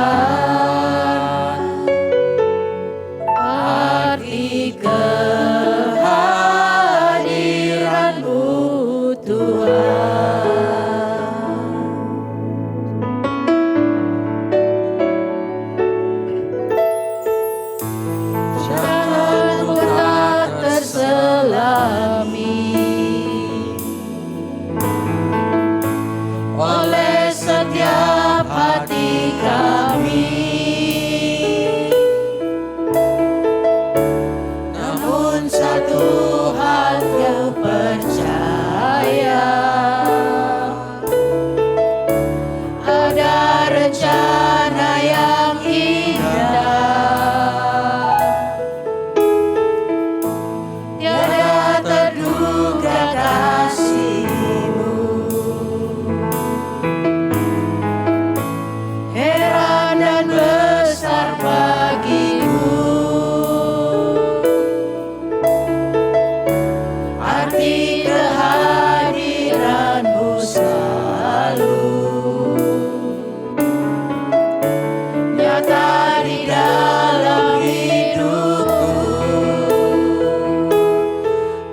arti kehadiran-Mu Tuhan. Jangan-Mu tak terselami oleh setiap hati kami. Namun satu hal ku percaya, ada rencana yang indah, tiada terduga kasih-Mu. Heran dan besar bagiku arti kehadiran-Mu selalu nyata di dalam hidupku.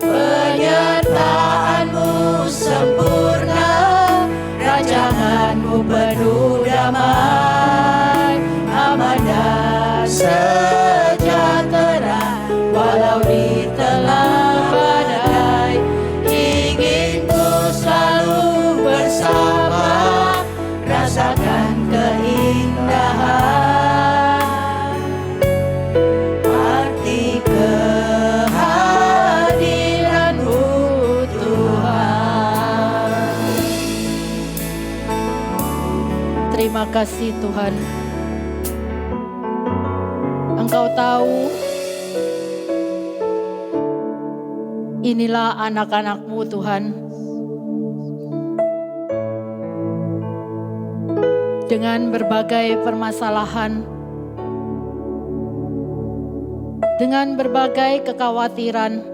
Penyertaan-Mu sempurna, rancangan-Mu penuh damai, aman dan sejahtera, walau di telah badai. Ingin ku selalu bersama, rasakan keindahan, arti kehadiran-Mu Tuhan. Terima kasih Tuhan. Engkau tahu inilah anak-anak-Mu Tuhan. Dengan berbagai permasalahan, dengan berbagai kekhawatiran,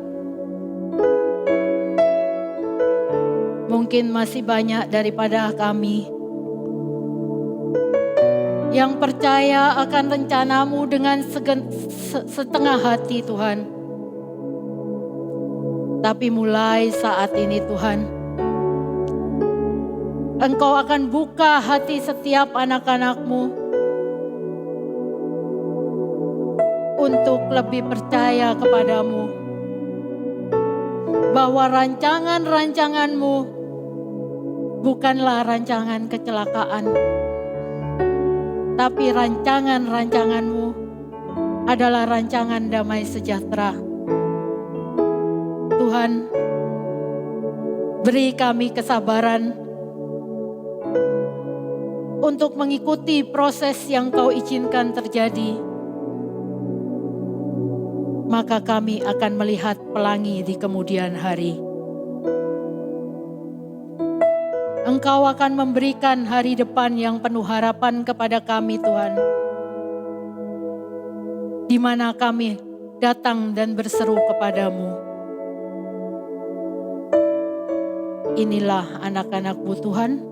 mungkin masih banyak daripada kami yang percaya akan rencana-Mu dengan setengah hati Tuhan. Tapi mulai saat ini Tuhan, Engkau akan buka hati setiap anak-anak-Mu untuk lebih percaya kepadamu, bahwa rancangan-rancangan-Mu bukanlah rancangan kecelakaan, tapi rancangan-rancangan-Mu adalah rancangan damai sejahtera. Tuhan, beri kami kesabaran untuk mengikuti proses yang Kau izinkan terjadi. Maka kami akan melihat pelangi di kemudian hari. Engkau akan memberikan hari depan yang penuh harapan kepada kami, Tuhan. Di mana kami datang dan berseru kepadamu. Inilah anak-anak-Mu, Tuhan.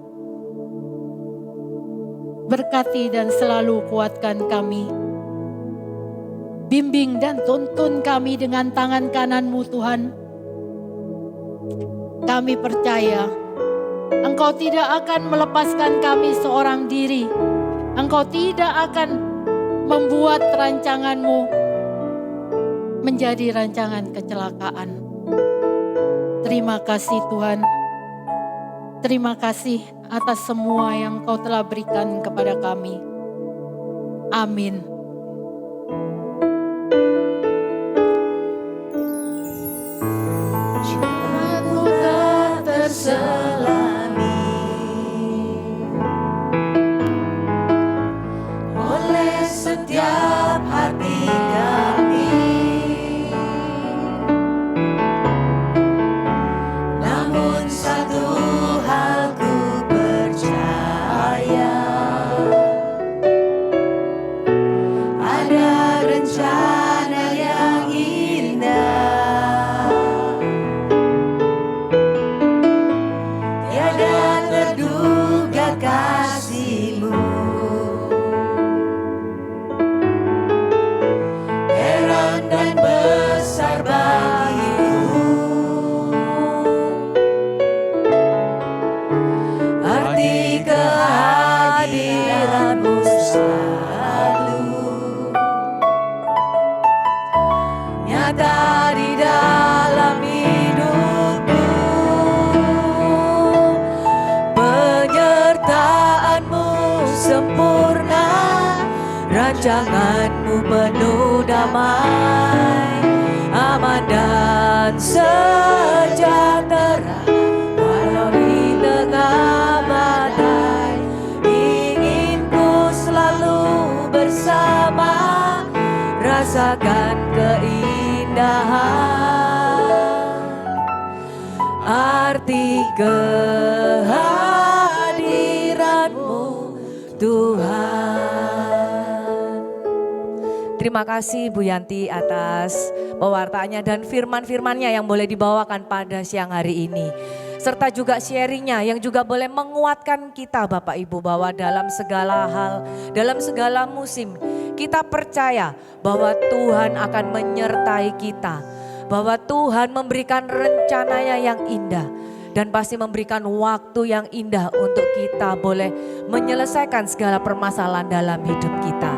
Berkati dan selalu kuatkan kami. Bimbing dan tuntun kami dengan tangan kanan-Mu, Tuhan. Kami percaya Engkau tidak akan melepaskan kami seorang diri. Engkau tidak akan membuat rancangan-Mu menjadi rancangan kecelakaan. Terima kasih Tuhan. Terima kasih atas semua yang Kau telah berikan kepada kami. Amin. Aku tak terselami oleh setiap hati kami, namun satu hal ku percaya, ada rencana yang indah, tiada terduga kasih-Mu, heran dan besar bagiku, arti kehadiran-Mu selalu nyata di dalam hidupku. Penyertaan-Mu sempurna, rancangan-Mu penuh damai, aman dan sejahtera. Walau di tengah badai, ingin ku selalu bersama, rasakan keindahan arti kehadiran-Mu, Tuhan. Terima kasih Bu Yanti atas pewartaannya dan firman-firmannya yang boleh dibawakan pada siang hari ini. Serta juga sharingnya yang juga boleh menguatkan kita Bapak Ibu bahwa dalam segala hal, dalam segala musim kita percaya bahwa Tuhan akan menyertai kita. Bahwa Tuhan memberikan rencananya yang indah. Dan pasti memberikan waktu yang indah untuk kita boleh menyelesaikan segala permasalahan dalam hidup kita.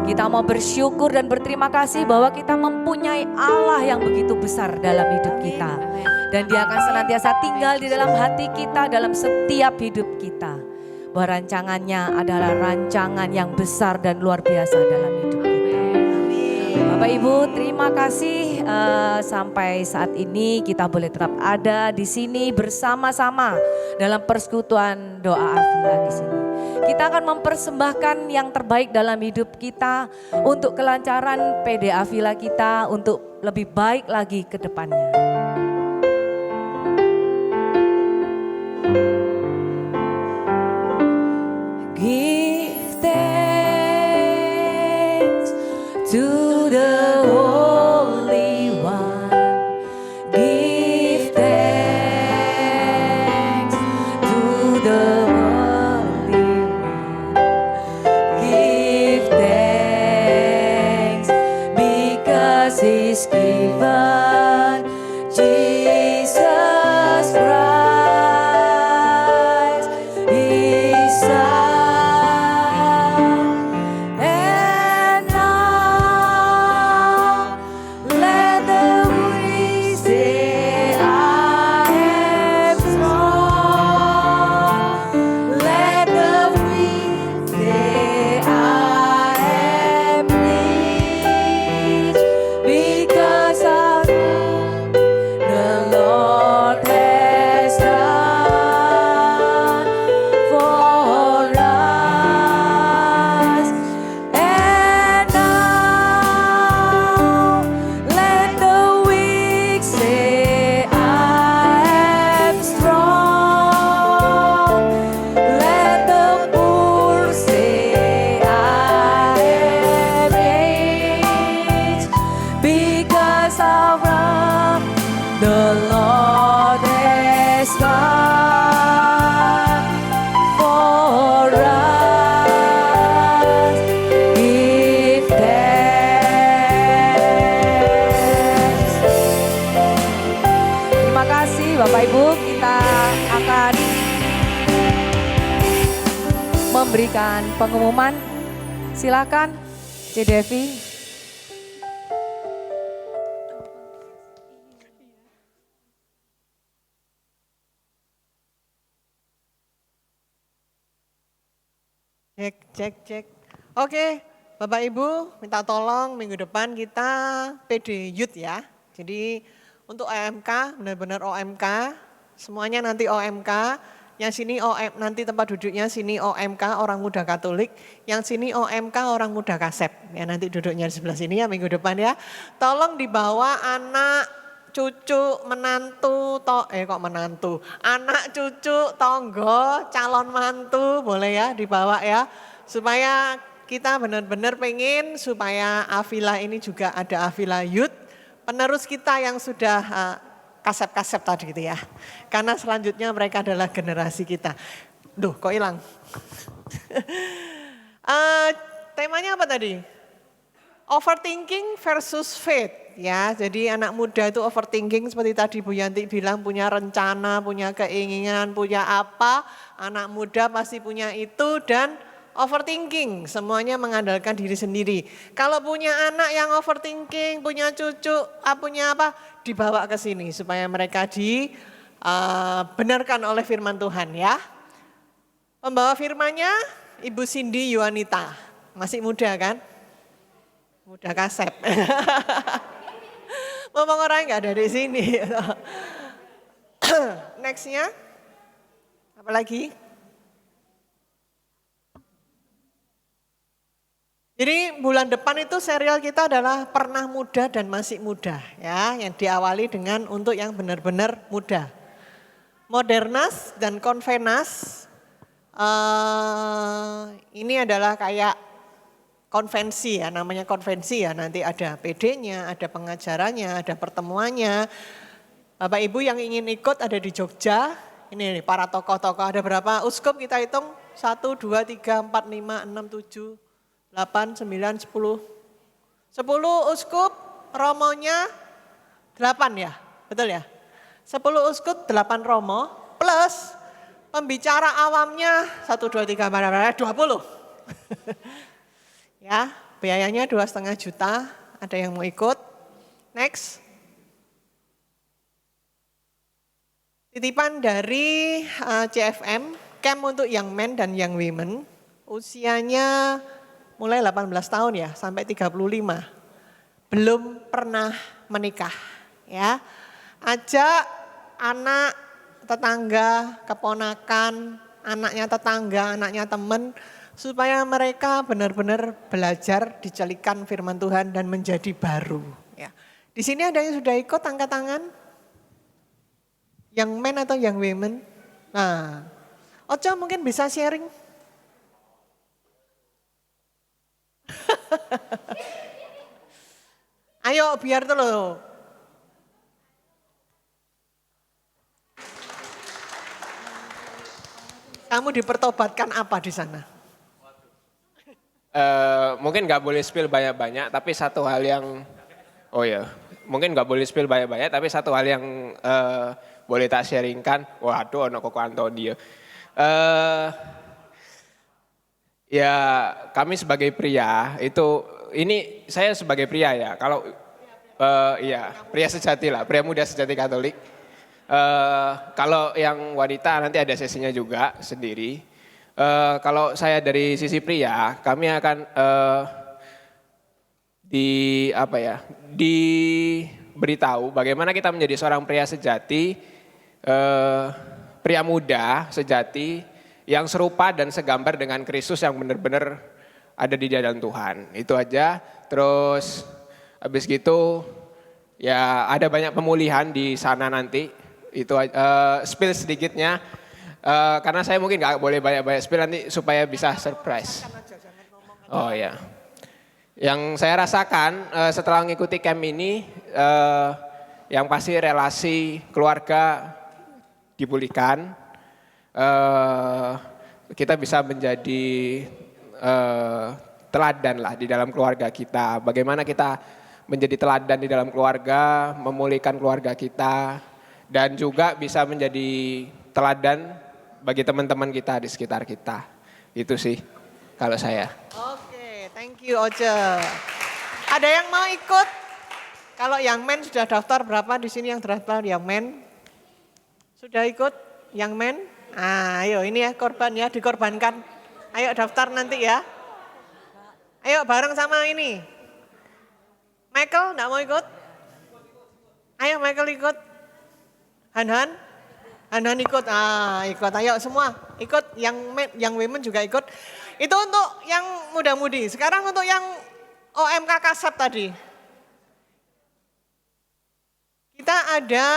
Kita mau bersyukur dan berterima kasih bahwa kita mempunyai Allah yang begitu besar dalam hidup kita. Dan Dia akan senantiasa tinggal di dalam hati kita, dalam setiap hidup kita. Bahwa rancangannya adalah rancangan yang besar dan luar biasa dalam hidup kita. Bapak Ibu, terima kasih sampai saat ini kita boleh tetap ada di sini bersama-sama dalam persekutuan doa Avila di sini. Kita akan mempersembahkan yang terbaik dalam hidup kita untuk kelancaran PD Avila kita untuk lebih baik lagi ke depannya. Give thanks to the Holy One. Give thanks to the Holy One. Give thanks because He's given Jesus. Bapak Ibu, kita akan memberikan pengumuman. Silakan C. Devi. Cek. Oke, Bapak Ibu minta tolong minggu depan kita PD Youth ya. Jadi untuk OMK, benar-benar OMK, semuanya nanti OMK. Yang sini nanti tempat duduknya sini OMK orang muda Katolik, yang sini OMK orang muda Kasep. Ya nanti duduknya di sebelah sini ya minggu depan ya. Tolong dibawa anak, cucu, menantu, anak, cucu, tonggo, calon mantu boleh ya dibawa ya. Supaya kita benar-benar pengen supaya Avila ini juga ada Avila Youth, penerus kita yang sudah kasep-kasep tadi gitu ya. Karena selanjutnya mereka adalah generasi kita. Duh kok hilang? Temanya apa tadi? Overthinking versus faith ya. Jadi anak muda itu overthinking seperti tadi Bu Yanti bilang, punya rencana, punya keinginan, punya apa. Anak muda pasti punya itu dan overthinking, semuanya mengandalkan diri sendiri. Kalau punya anak yang overthinking, punya cucu, punya apa, dibawa ke sini supaya mereka dibenarkan oleh firman Tuhan ya. Pembawa firmannya Ibu Cindy Yuanita, masih muda kan? Muda Kasep. Ngomong orang nggak ada di sini. Nextnya, apa lagi? Jadi bulan depan itu serial kita adalah Pernah Muda dan Masih Muda ya, yang diawali dengan untuk yang benar-benar muda. Modernas dan Konvenas ini adalah kayak konvensi ya, namanya konvensi ya, nanti ada PD-nya, ada pengajarannya, ada pertemuannya. Bapak Ibu yang ingin ikut ada di Jogja, ini nih para tokoh-tokoh, ada berapa uskup kita hitung? 1, 2, 3, 4, 5, 6, 7, 8, 9, 10. 10 uskup, romonya 8 ya, betul ya? 10 uskup, 8 romo, plus pembicara awamnya 1, 2, 3, 4, 20. Ya, biayanya 2,5 juta, ada yang mau ikut. Next. Titipan dari CFM, camp untuk young men dan young women, usianya mulai 18 tahun ya, sampai 35. Belum pernah menikah ya. Ajak anak, tetangga, keponakan, anaknya tetangga, anaknya teman, supaya mereka benar-benar belajar dicelikan firman Tuhan dan menjadi baru. Ya. Di sini ada yang sudah ikut, angkat tangan? Yang men atau yang women? Nah, Ocha mungkin bisa sharing. Ayo biar tuh loh. Kamu dipertobatkan apa di sana? Mungkin nggak boleh spill banyak-banyak, tapi satu hal yang, mungkin nggak boleh spill banyak-banyak, tapi satu hal yang boleh tak sharingkan. Waduh, ono kok Antonio. Ya kami sebagai pria itu, ini saya sebagai pria ya, kalau pria sejati lah, pria muda sejati Katolik. Kalau yang wanita nanti ada sesinya juga sendiri. Kalau saya dari sisi pria, kami akan diberitahu bagaimana kita menjadi seorang pria sejati, pria muda sejati yang serupa dan segambar dengan Kristus yang benar-benar ada di dalam Tuhan. Itu aja. Terus habis gitu ya ada banyak pemulihan di sana nanti. Itu spill sedikitnya. Karena saya mungkin nggak boleh banyak-banyak spill nanti supaya bisa surprise. Oh ya. Yang saya rasakan setelah mengikuti camp ini, yang pasti relasi keluarga dipulihkan. Kita bisa menjadi teladan lah di dalam keluarga kita. Bagaimana kita menjadi teladan di dalam keluarga, memulihkan keluarga kita. dan juga bisa menjadi teladan bagi teman-teman kita di sekitar kita. Itu sih kalau saya. Oke, thank you Oce. Ada yang mau ikut? Kalau yang men sudah daftar berapa di sini yang daftar yang men? Sudah ikut yang men? Ayo ini ya korban ya, dikorbankan. Ayo daftar nanti ya. Ayo bareng sama ini. Michael enggak mau ikut? Ayo Michael ikut. Han ikut. Ikut. Ayo semua ikut, yang women juga ikut. Itu untuk yang muda-mudi. Sekarang untuk yang OMK Kasab tadi. Kita ada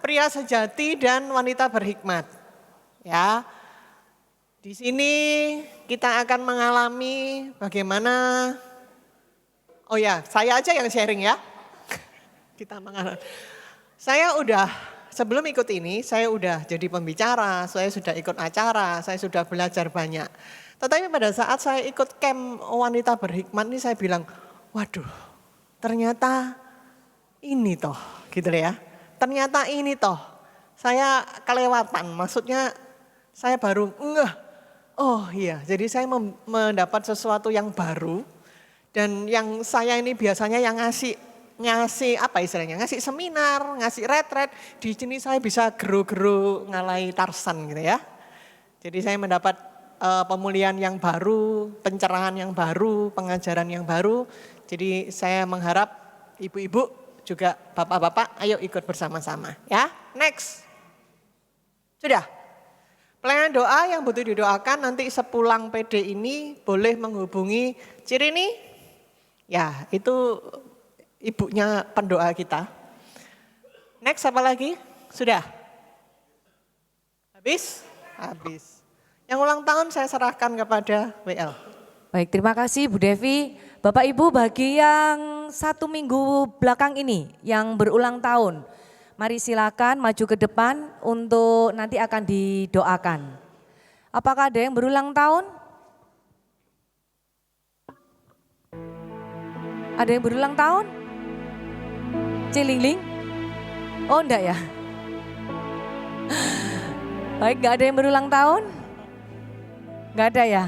pria sejati dan wanita berhikmat. Ya. Di sini kita akan mengalami bagaimana, oh ya saya aja yang sharing ya. Kita mengalami. Sebelum ikut ini, saya udah jadi pembicara, saya sudah ikut acara, saya sudah belajar banyak. Tetapi pada saat saya ikut camp wanita berhikmat ini saya bilang, waduh ternyata ini toh gitu ya. Ternyata ini toh, saya kelewatan, maksudnya saya baru oh iya, jadi saya mendapat sesuatu yang baru. Dan yang saya ini biasanya yang ngasih apa istilahnya, ngasih seminar, ngasih retret. Di sini saya bisa geru-geru ngalai Tarsan gitu ya. Jadi saya mendapat pemulihan yang baru, pencerahan yang baru, pengajaran yang baru. Jadi saya mengharap ibu-ibu juga bapak-bapak ayo ikut bersama-sama ya. Next. Sudah. Pelayanan doa yang butuh didoakan nanti sepulang PD ini boleh menghubungi Cirini. Ya itu ibunya pendoa kita. Next apa lagi? Sudah? Habis? Habis. Yang ulang tahun saya serahkan kepada WL. Baik, terima kasih Bu Devi. Bapak Ibu bagi yang 1 minggu belakang ini yang berulang tahun, mari silakan maju ke depan untuk nanti akan didoakan. Apakah ada yang berulang tahun? Ada yang berulang tahun? Cilingling? Oh enggak ya? Baik, enggak ada yang berulang tahun? Enggak ada ya?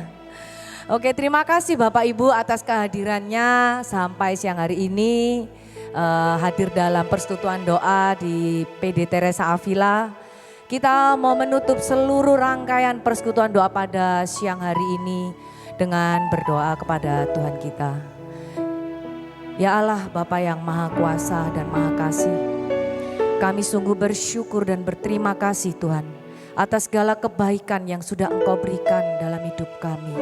Oke, terima kasih Bapak Ibu atas kehadirannya sampai siang hari ini. Hadir dalam persekutuan doa di PD Teresa Avila. Kita mau menutup seluruh rangkaian persekutuan doa pada siang hari ini dengan berdoa kepada Tuhan kita. Ya Allah Bapa yang Maha Kuasa dan Maha Kasih, kami sungguh bersyukur dan berterima kasih Tuhan atas segala kebaikan yang sudah Engkau berikan dalam hidup kami.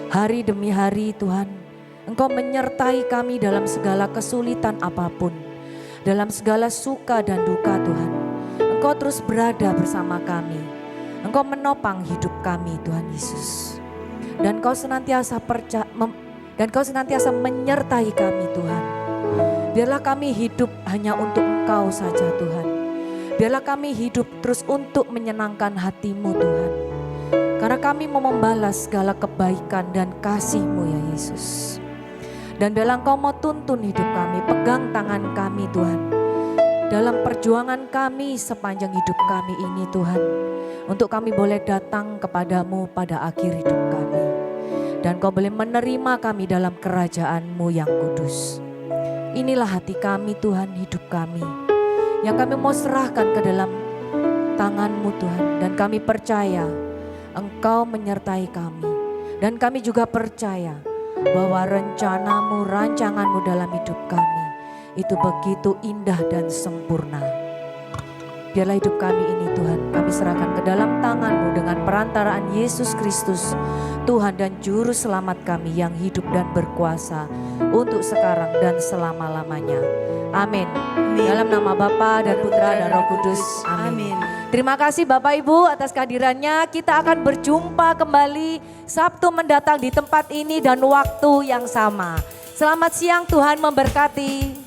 Hari demi hari Tuhan, Engkau menyertai kami dalam segala kesulitan apapun, dalam segala suka dan duka Tuhan. Engkau terus berada bersama kami, Engkau menopang hidup kami Tuhan Yesus. Dan Kau senantiasa menyertai kami Tuhan. Biarlah kami hidup hanya untuk Engkau saja Tuhan. Biarlah kami hidup terus untuk menyenangkan hati-Mu Tuhan. Karena kami mau membalas segala kebaikan dan kasih-Mu ya Yesus. Dan biarlah Engkau mau tuntun hidup kami, pegang tangan kami Tuhan. Dalam perjuangan kami sepanjang hidup kami ini Tuhan. Untuk kami boleh datang kepadamu pada akhir hidup kami. Dan Kau boleh menerima kami dalam kerajaan-Mu yang kudus. Inilah hati kami Tuhan, hidup kami. Yang kami mau serahkan ke dalam tangan-Mu Tuhan. Dan kami percaya Engkau menyertai kami. Dan kami juga percaya bahwa rencana-Mu, rancangan-Mu dalam hidup kami itu begitu indah dan sempurna. Biarlah hidup kami ini Tuhan, kami serahkan ke dalam tangan-Mu dengan perantaraan Yesus Kristus, Tuhan dan Juru Selamat kami yang hidup dan berkuasa untuk sekarang dan selama-lamanya. Amin. Dalam nama Bapa dan Putra dan Roh Kudus. Amin. Terima kasih Bapak Ibu atas kehadirannya. Kita akan berjumpa kembali Sabtu mendatang di tempat ini dan waktu yang sama. Selamat siang, Tuhan memberkati.